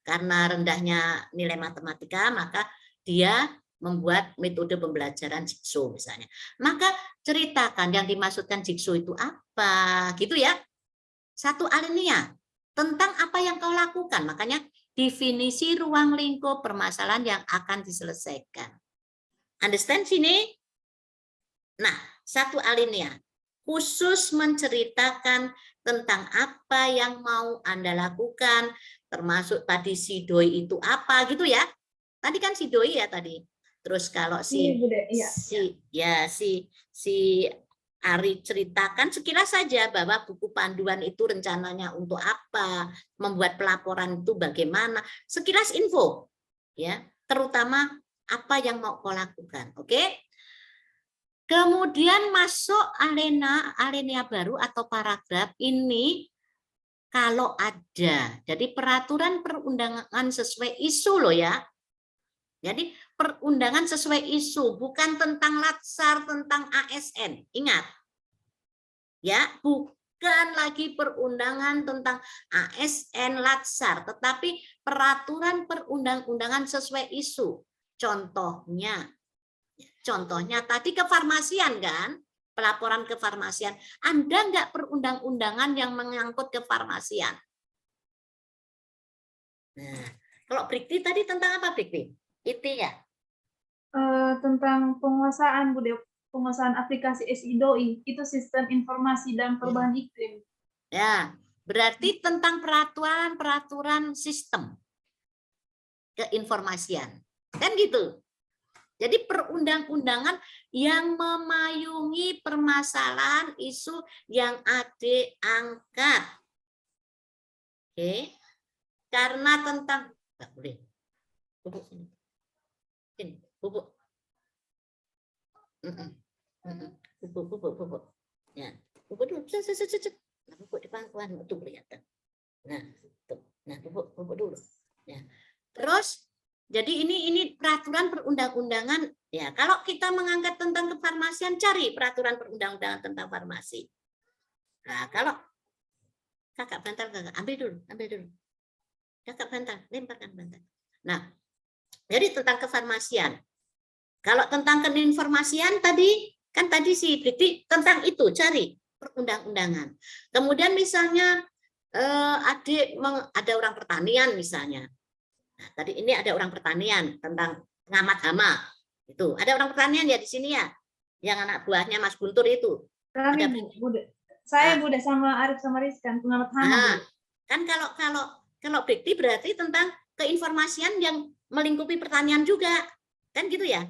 S1: karena rendahnya nilai matematika, maka dia membuat metode pembelajaran jigsaw misalnya. Maka ceritakan yang dimaksudkan jigsaw itu apa, gitu ya. Satu alinea tentang apa yang kau lakukan. Makanya definisi ruang lingkup permasalahan yang akan diselesaikan. Understand sini? Nah, satu alinea khusus menceritakan tentang apa yang mau Anda lakukan, termasuk tadi si doi itu apa gitu ya. Tadi kan si doi ya tadi. Terus kalau
S3: Iya, Bunda. Iya.
S1: si Ari ceritakan sekilas saja bahwa buku panduan itu rencananya untuk apa, membuat pelaporan itu bagaimana, sekilas info, ya, terutama apa yang mau kau lakukan, oke? Kemudian masuk alinea baru atau paragraf ini kalau ada, jadi peraturan perundangan sesuai isu loh ya. Jadi perundangan sesuai isu, bukan tentang latsar, tentang ASN. Ingat, ya, bukan lagi perundangan tentang ASN latsar, tetapi peraturan perundang-undangan sesuai isu. Contohnya tadi kefarmasian kan, pelaporan kefarmasian. Anda enggak perundang-undangan yang menyangkut kefarmasian? Nah, kalau Brikti tadi tentang apa, Brikti? Itu ya.
S3: Tentang penguasaan penguasaan aplikasi SIDOI, itu sistem informasi dan perubahan iklim.
S1: Ya, berarti tentang peraturan sistem keinformasian. Kan gitu. Jadi perundang-undangan yang memayungi permasalahan isu yang Adik angkat. Oke. Karena tentang enggak boleh. Bubuk sini. Sini, bubuk. Bubuk. Ya, bubuk dulu. Nah, bubuk di pangkuan itu kelihatan. Nah, tuh. Nah, bubuk dulu. Ya. Terus jadi ini peraturan perundang-undangan ya. Kalau kita mengangkat tentang kefarmasian, cari peraturan perundang-undangan tentang farmasi. Nah, kalau kakak bantal, kakak ambil dulu. Kakak bantal, lemparkan bantal. Nah, jadi tentang kefarmasian. Kalau tentang keinformasian tadi si Briti tentang itu, cari perundang-undangan. Kemudian misalnya ada orang pertanian misalnya. Nah, tadi ini ada orang pertanian tentang pengamat hama. Itu ada orang pertanian ya di sini ya, yang anak buahnya Mas Guntur itu.
S3: Kami, saya Bunda sama Arif sama Rizkan pengamat hama.
S1: Kan kalau Brikti berarti tentang keinformasian yang melingkupi pertanian juga, kan gitu ya?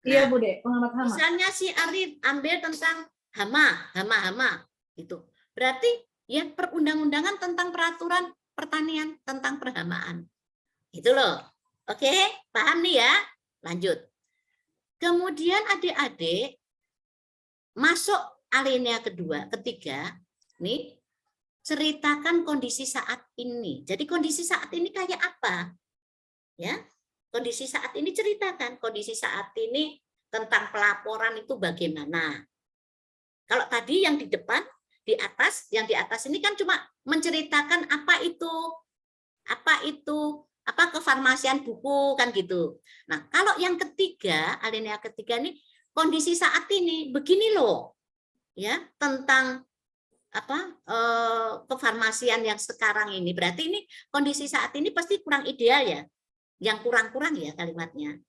S3: Iya, Bude, pengamat hama.
S1: Misalnya si Arif ambil tentang hama gitu. Berarti ya perundang-undangan tentang peraturan pertanian tentang perhamaan. Gitu loh. Oke, paham nih ya? Lanjut. Kemudian adik-adik masuk alinea ketiga, nih ceritakan kondisi saat ini. Jadi kondisi saat ini kayak apa? Ya. Kondisi saat ini ceritakan kondisi saat ini tentang pelaporan itu bagaimana. Kalau tadi yang di depan, yang di atas ini kan cuma menceritakan apa kefarmasian buku kan gitu. Nah, kalau yang ketiga, alinea ketiga ini kondisi saat ini begini loh. Ya, tentang kefarmasian yang sekarang ini. Berarti ini kondisi saat ini pasti kurang ideal ya. Yang kurang-kurang ya kalimatnya.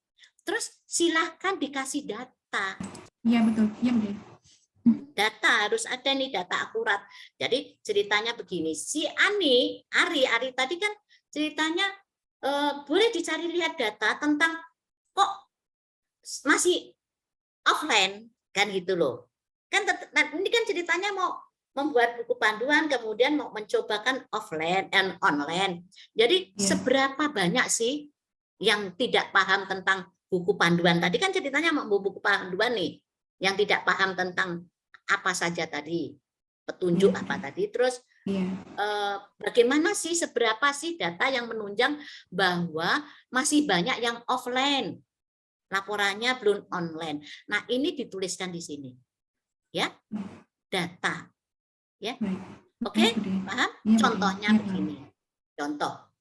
S1: Terus silahkan dikasih data.
S4: Iya betul, iya betul.
S1: Data harus ada nih, data akurat. Jadi ceritanya begini, si Ari tadi kan ceritanya boleh dicari lihat data tentang kok masih offline kan gitu loh. Kan ini kan ceritanya mau membuat buku panduan, kemudian mau mencobakan offline and online. Jadi seberapa banyak sih yang tidak paham tentang buku panduan tadi, kan ceritanya mau buku panduan nih, yang tidak paham tentang apa saja tadi, petunjuk apa tadi, terus bagaimana sih, seberapa sih data yang menunjang bahwa masih banyak yang offline, laporannya belum online. Nah, ini dituliskan di sini, ya, data, ya, oke, paham? Contohnya begini, contoh.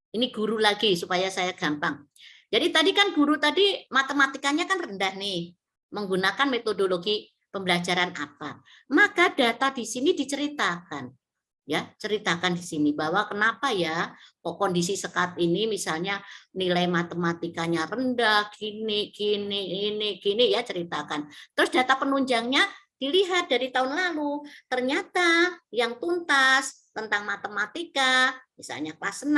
S1: Ini guru lagi supaya saya gampang. Jadi tadi kan guru tadi matematikanya kan rendah nih, menggunakan metodologi pembelajaran apa. Maka data di sini diceritakan. Ya, ceritakan di sini bahwa kenapa ya kok kondisi saat ini misalnya nilai matematikanya rendah, gini ya, ceritakan. Terus data penunjangnya dilihat dari tahun lalu, ternyata yang tuntas tentang matematika, misalnya kelas 6,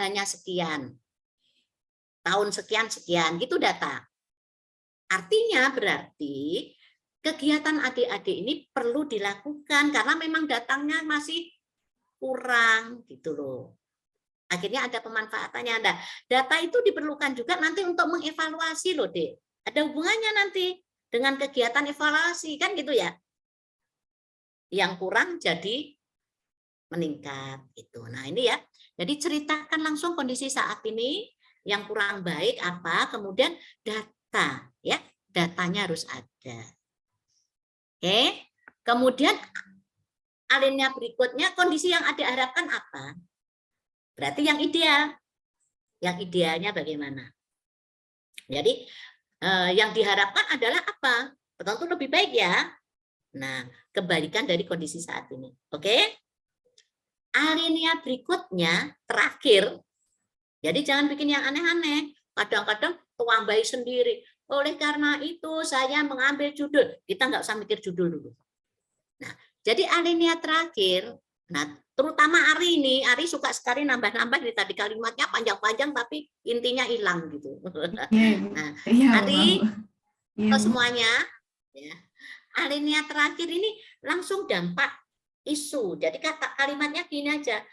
S1: hanya sekian. Tahun sekian, gitu data. Artinya berarti kegiatan adik-adik ini perlu dilakukan karena memang datangnya masih kurang gitu loh. Akhirnya ada pemanfaatannya. Nah, data itu diperlukan juga nanti untuk mengevaluasi loh, Dek. Ada hubungannya nanti dengan kegiatan evaluasi kan gitu ya. Yang kurang jadi meningkat gitu. Nah, ini ya. Jadi ceritakan langsung kondisi saat ini, yang kurang baik apa, kemudian data ya. Datanya harus ada. Oke. Kemudian alinea berikutnya, kondisi yang Adik harapkan apa? Berarti yang ideal. Yang idealnya bagaimana? Jadi yang diharapkan adalah apa? Tentu lebih baik ya. Nah, kebalikan dari kondisi saat ini. Oke? Alinea berikutnya, terakhir. Jadi jangan bikin yang aneh-aneh. Kadang-kadang tuambai sendiri. Oleh karena itu saya mengambil judul. Kita nggak usah mikir judul dulu. Nah, jadi alinea terakhir, nah terutama Ari ini, Ari suka sekali nambah-nambah di tadi kalimatnya panjang-panjang tapi intinya hilang gitu. Nah, Ari, semuanya, ya, alinea terakhir ini langsung dampak isu. Jadi kalimatnya gini aja,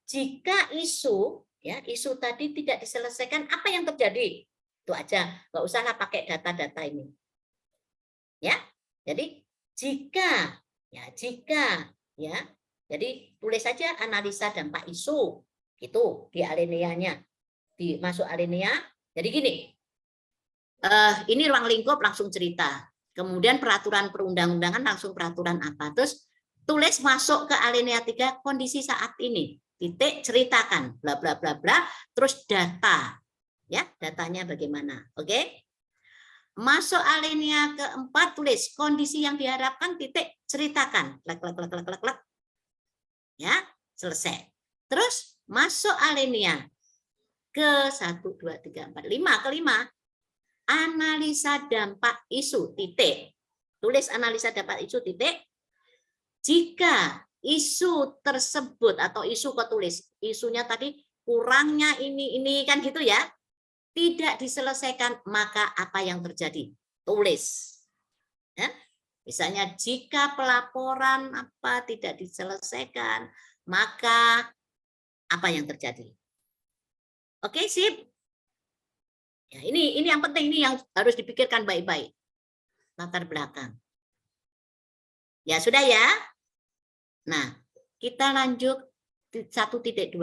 S1: jika isu, ya isu tadi tidak diselesaikan, apa yang terjadi? Itu aja, nggak usahlah pakai data-data ini. Ya, jadi jika, ya. Jadi tulis saja analisa dampak isu, itu di alineanya, masuk alinea. Jadi gini, ini ruang lingkup langsung cerita, kemudian peraturan perundang-undangan langsung peraturan apa, terus tulis masuk ke alinea 3 kondisi saat ini, titik ceritakan, bla bla bla bla, terus data, ya datanya bagaimana, oke? Masuk alinea keempat tulis kondisi yang diharapkan, titik ceritakan, klek klek klek klek klek klek. Ya, selesai. Terus masuk alinea ke 1 2 3 4 5 kelima, analisa dampak isu, titik. Tulis analisa dampak isu, titik. Jika isu tersebut atau isu kok tulis isunya tadi kurangnya ini kan gitu ya, tidak diselesaikan, maka apa yang terjadi? Tulis. Ya. Misalnya jika pelaporan apa tidak diselesaikan, maka apa yang terjadi? Oke, sip. Ya, ini yang penting, ini yang harus dipikirkan baik-baik. Latar belakang. Ya, sudah ya. Nah, kita lanjut 1.2.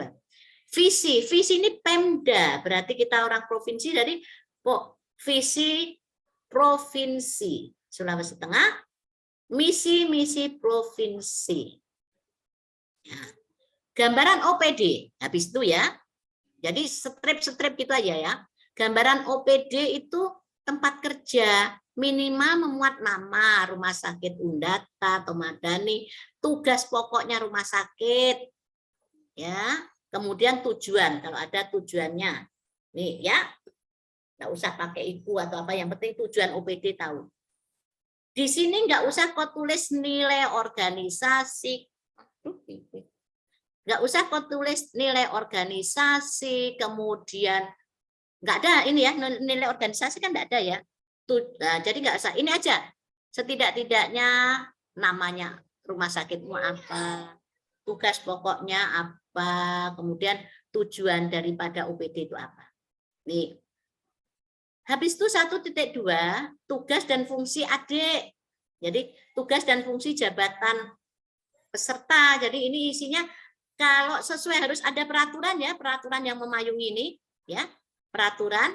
S1: Visi ini Pemda, berarti kita orang provinsi, dari visi provinsi Sulawesi Tengah, misi provinsi. Ya. Gambaran OPD, habis itu ya. Jadi strip gitu aja ya. Gambaran OPD itu tempat kerja, minimal memuat nama rumah sakit Undata atau Madani, tugas pokoknya rumah sakit, ya. Kemudian tujuan, kalau ada tujuannya. Nih ya, nggak usah pakai IKU atau apa, yang penting tujuan OPD tahu. Di sini nggak usah kau tulis nilai organisasi. Nggak usah kau tulis nilai organisasi, kemudian nggak ada ini ya, nilai organisasi kan nggak ada ya. Nah, jadi nggak usah, ini aja. Setidak-tidaknya namanya rumah sakitmu apa, tugas pokoknya apa, kemudian tujuan daripada OPD itu apa. Nih. Habis itu 1.2, tugas dan fungsi adik. Jadi tugas dan fungsi jabatan peserta. Jadi ini isinya kalau sesuai harus ada peraturan ya, peraturan yang memayungi ini ya. Peraturan,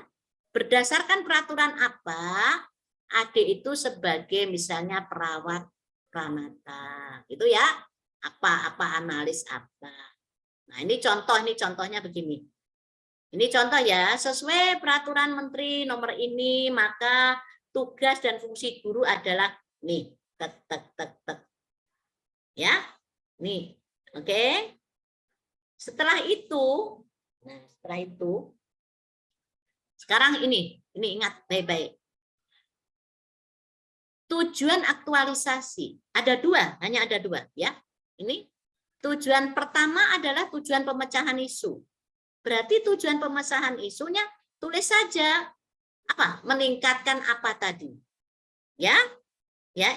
S1: berdasarkan peraturan apa, adik itu sebagai misalnya perawat pramata. Itu ya. Apa analis apa. Nah, ini contohnya begini. Ini contoh ya, sesuai peraturan menteri nomor ini, maka tugas dan fungsi guru adalah nih, tek. Ya. Nih. Oke. Setelah itu sekarang ini ingat baik-baik. Tujuan aktualisasi ada 2, hanya ada 2 ya. Ini tujuan pertama adalah tujuan pemecahan isu. Berarti tujuan pemecahan isunya tulis saja apa? Meningkatkan apa tadi? Ya,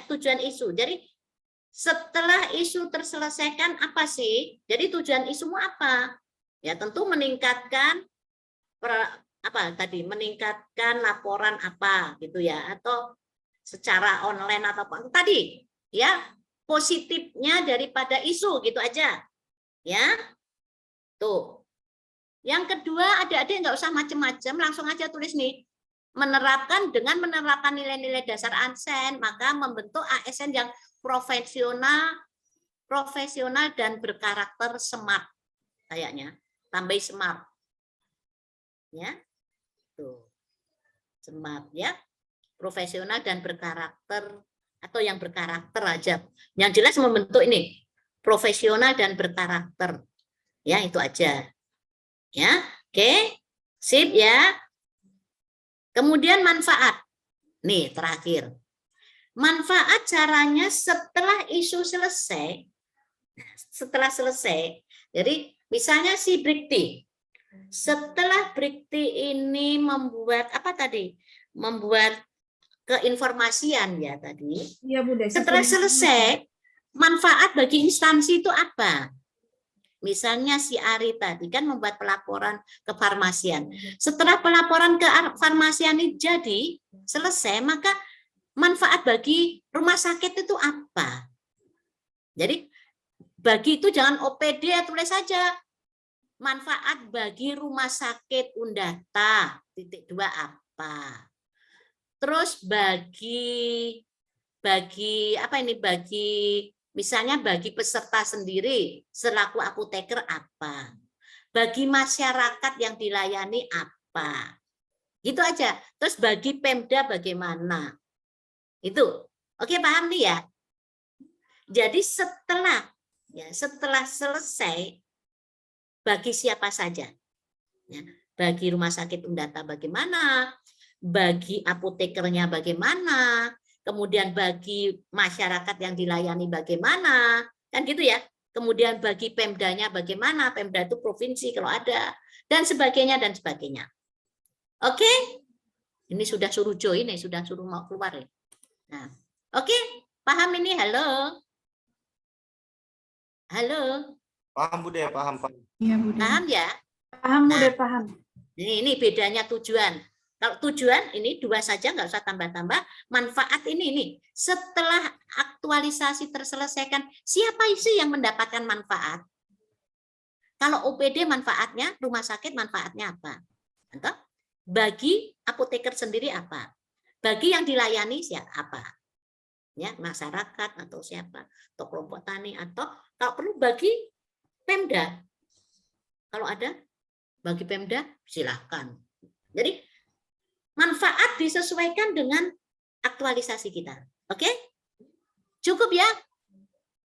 S1: tujuan isu. Jadi setelah isu terselesaikan apa sih? Jadi tujuan isumu apa? Ya tentu meningkatkan apa tadi? Meningkatkan laporan apa gitu ya? Atau secara online atau apa tadi? Ya positifnya daripada isu gitu aja. Ya, tuh. Yang kedua, adik-adik nggak usah macam-macam, langsung aja tulis nih. Dengan menerapkan nilai-nilai dasar ASN, maka membentuk ASN yang profesional dan berkarakter smart. Kayaknya, tambah smart. Ya, tuh. Smart ya. Profesional dan berkarakter, atau yang berkarakter aja. Yang jelas membentuk ini, profesional dan berkarakter. Ya, itu aja. Ya, oke. Sip ya. Kemudian manfaat. Nih, terakhir. Manfaat caranya setelah isu selesai. Setelah selesai. Jadi, misalnya si Brikti. Setelah Brikti ini membuat apa tadi? Membuat keinformasian ya tadi.
S3: Iya, Bu Desi.
S1: Setelah selesai, manfaat bagi instansi itu apa? Misalnya si Ari tadi kan membuat pelaporan kefarmasian. Setelah pelaporan ke farmasian ini jadi selesai, maka manfaat bagi rumah sakit itu apa? Jadi bagi itu jangan OPD ya, tulis saja. Manfaat bagi rumah sakit Undata, titik 2 apa? Terus bagi apa ini? Misalnya bagi peserta sendiri selaku apoteker apa? Bagi masyarakat yang dilayani apa? Gitu aja. Terus bagi Pemda bagaimana? Itu. Oke, paham nih ya? Jadi setelah selesai, bagi siapa saja? Ya, bagi rumah sakit Undata bagaimana? Bagi apotekernya bagaimana? Kemudian bagi masyarakat yang dilayani bagaimana, kan gitu ya. Kemudian bagi Pemdanya bagaimana, Pemda itu provinsi kalau ada, dan sebagainya dan sebagainya. Oke, ini sudah suruh join, sudah suruh mau keluar ya. Nah, oke, paham ini? Halo, halo.
S5: Paham Bu De, paham.
S4: Iya, Bu De.
S1: Paham ya?
S3: Paham, Bu
S1: Nah,
S3: De, paham.
S1: Ini bedanya tujuan. Kalau tujuan ini 2 saja, nggak usah tambah-tambah. Manfaat ini setelah aktualisasi terselesaikan, siapa sih yang mendapatkan manfaat? Kalau OPD manfaatnya, rumah sakit manfaatnya apa? Atau bagi apoteker sendiri apa? Bagi yang dilayani siapa? Apa? Ya, masyarakat atau siapa? Atau kelompok tani atau kalau perlu bagi Pemda. Kalau ada bagi Pemda silahkan. Jadi manfaat disesuaikan dengan aktualisasi kita. Oke? Cukup ya?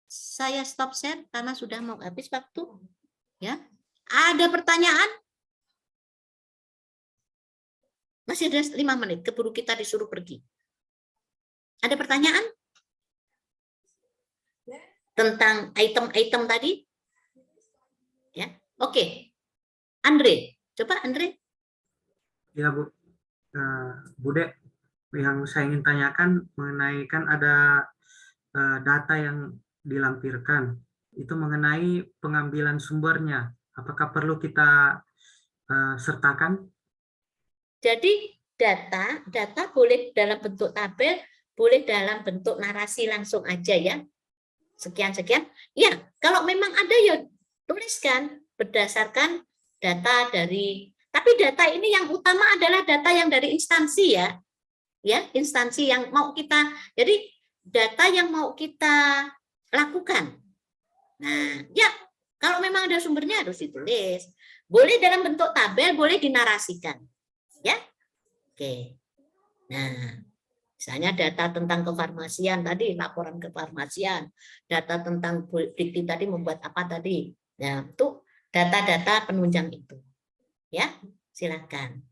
S1: Saya stop share karena sudah mau habis waktu. Ya. Ada pertanyaan? Masih ada 5 menit, keburu kita disuruh pergi. Ada pertanyaan? Tentang item-item tadi? Ya. Oke. Andre, coba Andre.
S6: Ya Bu, Bude, yang saya ingin tanyakan mengenai kan ada data yang dilampirkan, itu mengenai pengambilan sumbernya. Apakah perlu kita sertakan?
S1: Jadi data boleh dalam bentuk tabel, boleh dalam bentuk narasi langsung aja ya. Sekian-sekian. Ya, kalau memang ada ya tuliskan berdasarkan data dari. Tapi data ini yang utama adalah data yang dari instansi ya. Ya, instansi yang mau kita. Jadi data yang mau kita lakukan. Nah, ya, kalau memang ada sumbernya harus ditulis. Boleh dalam bentuk tabel, boleh dinarasikan. Ya. Oke. Nah, misalnya data tentang kefarmasian tadi, laporan kefarmasian, data tentang Dikti tadi membuat apa tadi. Nah, itu data-data penunjang itu. Ya, silakan.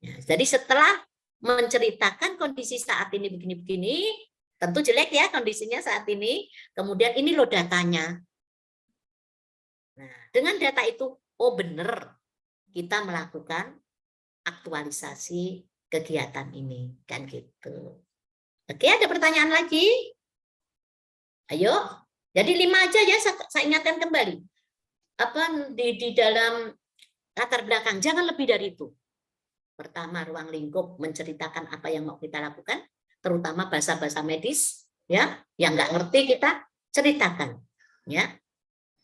S1: Ya, jadi setelah menceritakan kondisi saat ini begini-begini, tentu jelek ya kondisinya saat ini, kemudian ini loh datanya. Nah, dengan data itu, oh benar, kita melakukan aktualisasi kegiatan ini, kan gitu. Oke, ada pertanyaan lagi? Ayo, jadi 5 aja ya, saya ingatkan kembali. Apa di dalam latar belakang, jangan lebih dari itu. Pertama, ruang lingkup menceritakan apa yang mau kita lakukan, terutama bahasa-bahasa medis, ya, yang nggak ngerti kita ceritakan, ya.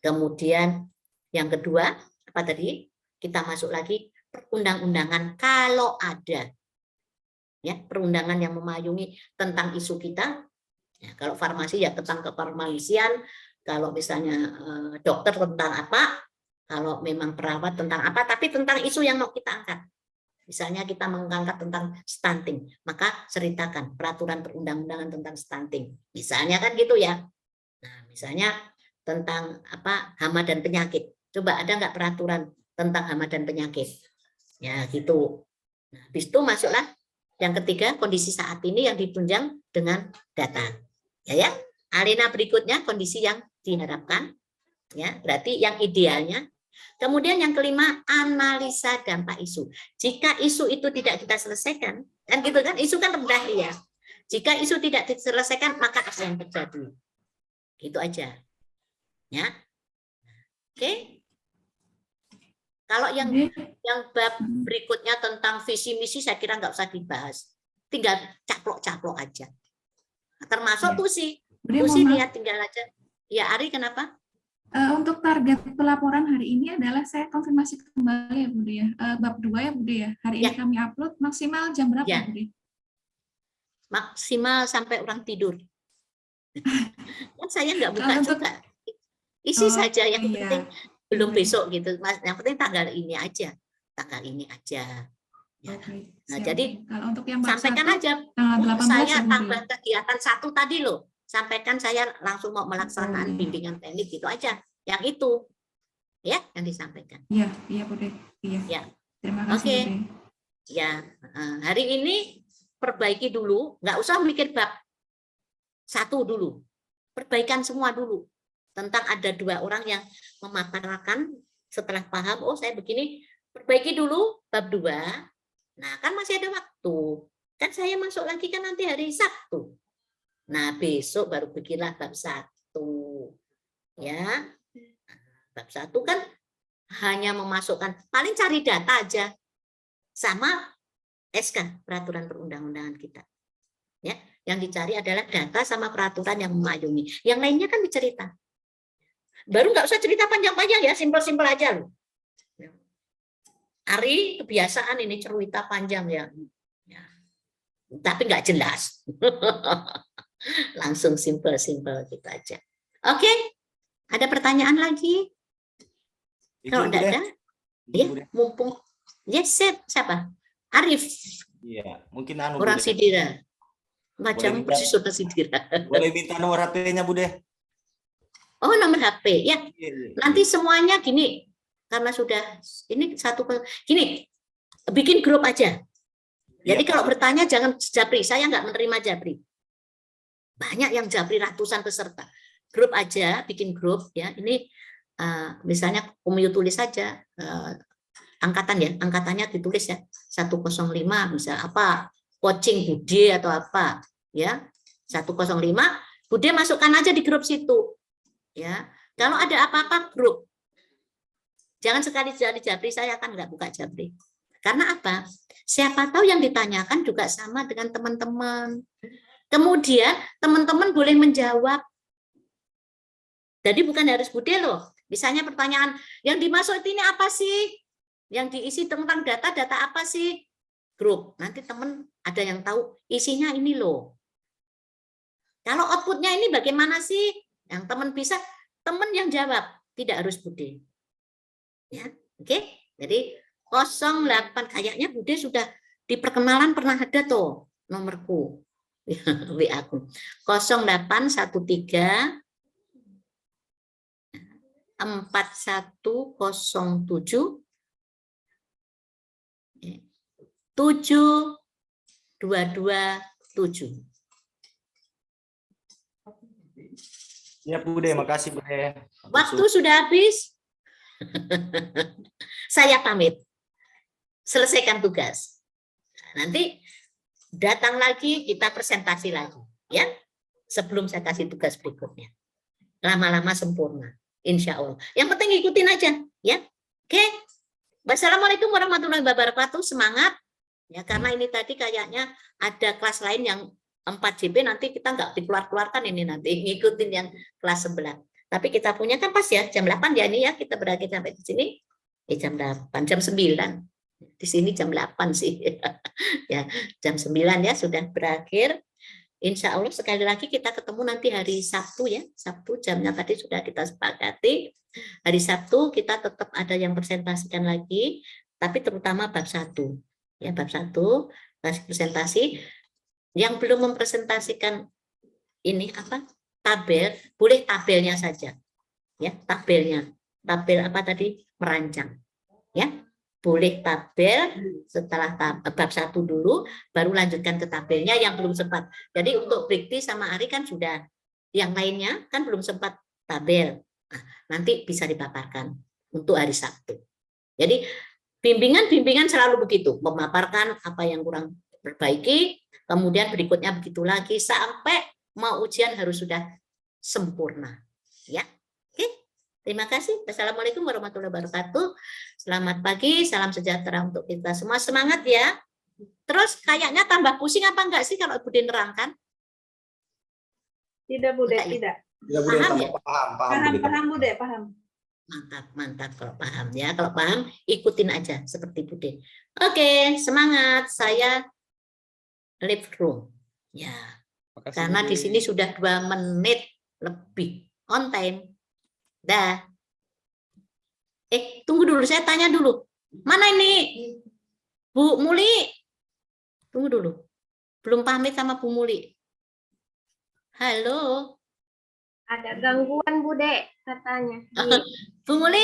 S1: Kemudian yang kedua, apa tadi? Kita masuk lagi perundang-undangan kalau ada, ya, perundangan yang memayungi tentang isu kita. Ya, kalau farmasi ya tentang kefarmasian, kalau misalnya dokter tentang apa, kalau memang perawat tentang apa, tapi tentang isu yang mau kita angkat. Misalnya kita mengangkat tentang stunting, maka ceritakan peraturan perundang-undangan tentang stunting. Misalnya kan gitu ya. Nah, misalnya tentang apa hama dan penyakit. Coba ada nggak peraturan tentang hama dan penyakit? Ya gitu. Nah, habis itu masuklah yang ketiga, kondisi saat ini yang ditunjang dengan data. Ya, arena berikutnya kondisi yang diharapkan. Ya, berarti yang idealnya. Kemudian yang kelima, analisa dampak isu. Jika isu itu tidak kita selesaikan, kan gitu kan, isu kan rendah ya. Jika isu tidak diselesaikan, maka apa yang terjadi? Itu aja. Ya. Oke. Kalau yang bab berikutnya tentang visi misi saya kira nggak usah dibahas. Tinggal caplok-caplok aja. Termasuk tusi. Tusi lihat tinggal aja. Ya, Ari kenapa?
S4: Untuk target pelaporan hari ini adalah saya konfirmasi kembali ya Bude ya. Bab 2 ya Bude ya. Hari ini kami upload maksimal jam berapa
S1: ya.
S4: Bude?
S1: Maksimal sampai orang tidur. Kan saya nggak buka juga. Isi saja yang penting belum besok gitu. Yang penting tanggal ini aja. Tanggal ini aja. Ya. Nah, jadi
S4: kalau untuk yang
S1: sampaikan aja. Saya tambah kegiatan 1 tadi loh. Sampaikan saya langsung mau melaksanakan bimbingan teknik gitu aja. Yang itu. Ya, yang disampaikan.
S4: Iya, iya Bude. Iya.
S1: Ya.
S4: Terima kasih.
S1: Oke. Ya, hari ini perbaiki dulu, nggak usah mikir bab 1 dulu. Perbaikan semua dulu. Tentang ada 2 orang yang memaparkan setelah paham, oh saya begini, perbaiki dulu bab 2. Nah, kan masih ada waktu. Kan saya masuk lagi kan nanti hari Sabtu. Nah, besok baru bikinlah bab 1. Ya. Bab 1 kan hanya memasukkan, paling cari data aja. Sama SK, peraturan perundang-undangan kita. Ya, yang dicari adalah data sama peraturan yang memayungi. Yang lainnya kan dicerita. Baru nggak usah cerita panjang-panjang ya, simpel-simpel aja loh. Ari kebiasaan ini cerita panjang ya. Tapi nggak jelas. Langsung simpel-simpel gitu aja. Oke, ada pertanyaan lagi? Kalau enggak ada, ya mumpung. Yes, siapa? Arif.
S5: Iya, mungkin anu.
S1: Orang Sidira. Macam persis orang Sidira.
S5: Boleh minta nomor HP-nya, Bude?
S1: Oh, nomor HP. Ya. Nanti semuanya gini. Karena sudah ini gini. Bikin grup aja. Jadi kalau bertanya jangan japri. Saya nggak menerima japri. Banyak yang japri ratusan peserta. Grup aja, bikin grup ya. Ini misalnya Komuyu tulis saja angkatan ya, angkatannya ditulis ya 105 bisa apa coaching Bude atau apa ya 105 Bude masukkan aja di grup situ ya. Kalau ada apa-apa grup, jangan sekali-sekali japri, saya akan nggak buka japri. Karena apa? Siapa tahu yang ditanyakan juga sama dengan teman-teman. Kemudian teman-teman boleh menjawab. Jadi bukan harus Bude loh. Misalnya pertanyaan, yang dimasuk ini apa sih? Yang diisi tentang data apa sih? Grup. Nanti teman ada yang tahu isinya ini loh. Kalau outputnya ini bagaimana sih? Yang teman bisa, teman yang jawab. Tidak harus Bude. Ya, oke. Jadi 08, kayaknya Bude sudah di perkenalan pernah ada tuh nomorku. WA aku. 0813 4107 7227.
S5: Ya Bude, makasih Bude.
S1: Waktu sudah habis. Saya pamit. Selesaikan tugas. Nanti datang lagi, kita presentasi lagi, ya. Sebelum saya kasih tugas berikutnya. Lama-lama sempurna, insya Allah. Yang penting ikutin aja, ya. Oke. Wassalamualaikum warahmatullahi wabarakatuh. Semangat, ya. Karena ini tadi kayaknya ada kelas lain yang 4JP, nanti kita nggak dikeluar-keluarkan ini nanti, ngikutin yang kelas sebelah. Tapi kita punya kan pas ya, jam 8 ya ini ya, kita berakhir sampai di sini. Jam 8, jam 9. Di sini jam 8 sih. Ya, jam 9 ya sudah berakhir. Insya Allah sekali lagi kita ketemu nanti hari Sabtu ya. Sabtu jamnya tadi sudah kita sepakati. Hari Sabtu kita tetap ada yang presentasikan lagi, tapi terutama bab 1. Ya, bab 1 kasih presentasi. Yang belum mempresentasikan ini apa? Tabel, boleh tabelnya saja. Ya, tabelnya. Tabel apa tadi? Merancang. Ya. Boleh tabel setelah bab 1 dulu, baru lanjutkan ke tabelnya yang belum sempat. Jadi untuk Brikti sama Ari kan sudah, yang lainnya kan belum sempat tabel. Nah, nanti bisa dipaparkan untuk hari Sabtu. Jadi bimbingan selalu begitu, memaparkan apa yang kurang perbaiki, kemudian berikutnya begitu lagi sampai mau ujian harus sudah sempurna. Ya. Oke. Terima kasih. Wassalamualaikum warahmatullahi wabarakatuh. Selamat pagi, salam sejahtera untuk kita semua. Semangat ya. Terus kayaknya tambah pusing apa enggak sih kalau Bude nerangkan?
S3: Tidak, Bude,
S1: Enggak ya?
S3: tidak.
S5: Ya, Bude,
S1: Paham
S5: tambah
S1: ya?
S3: Paham, Bude, paham.
S1: Mantap kalau paham ya. Kalau paham, ikutin aja seperti Bude. Oke, semangat. Saya leave room. Ya.
S5: Makasih,
S1: Karena
S5: Bude.
S1: di sini sudah 2 menit lebih on time. Dah. Tunggu dulu, saya tanya dulu. Mana ini Bu Muli? Tunggu dulu. Belum pamit sama Bu Muli. Halo.
S7: Ada gangguan Bude katanya.
S1: Bu Muli.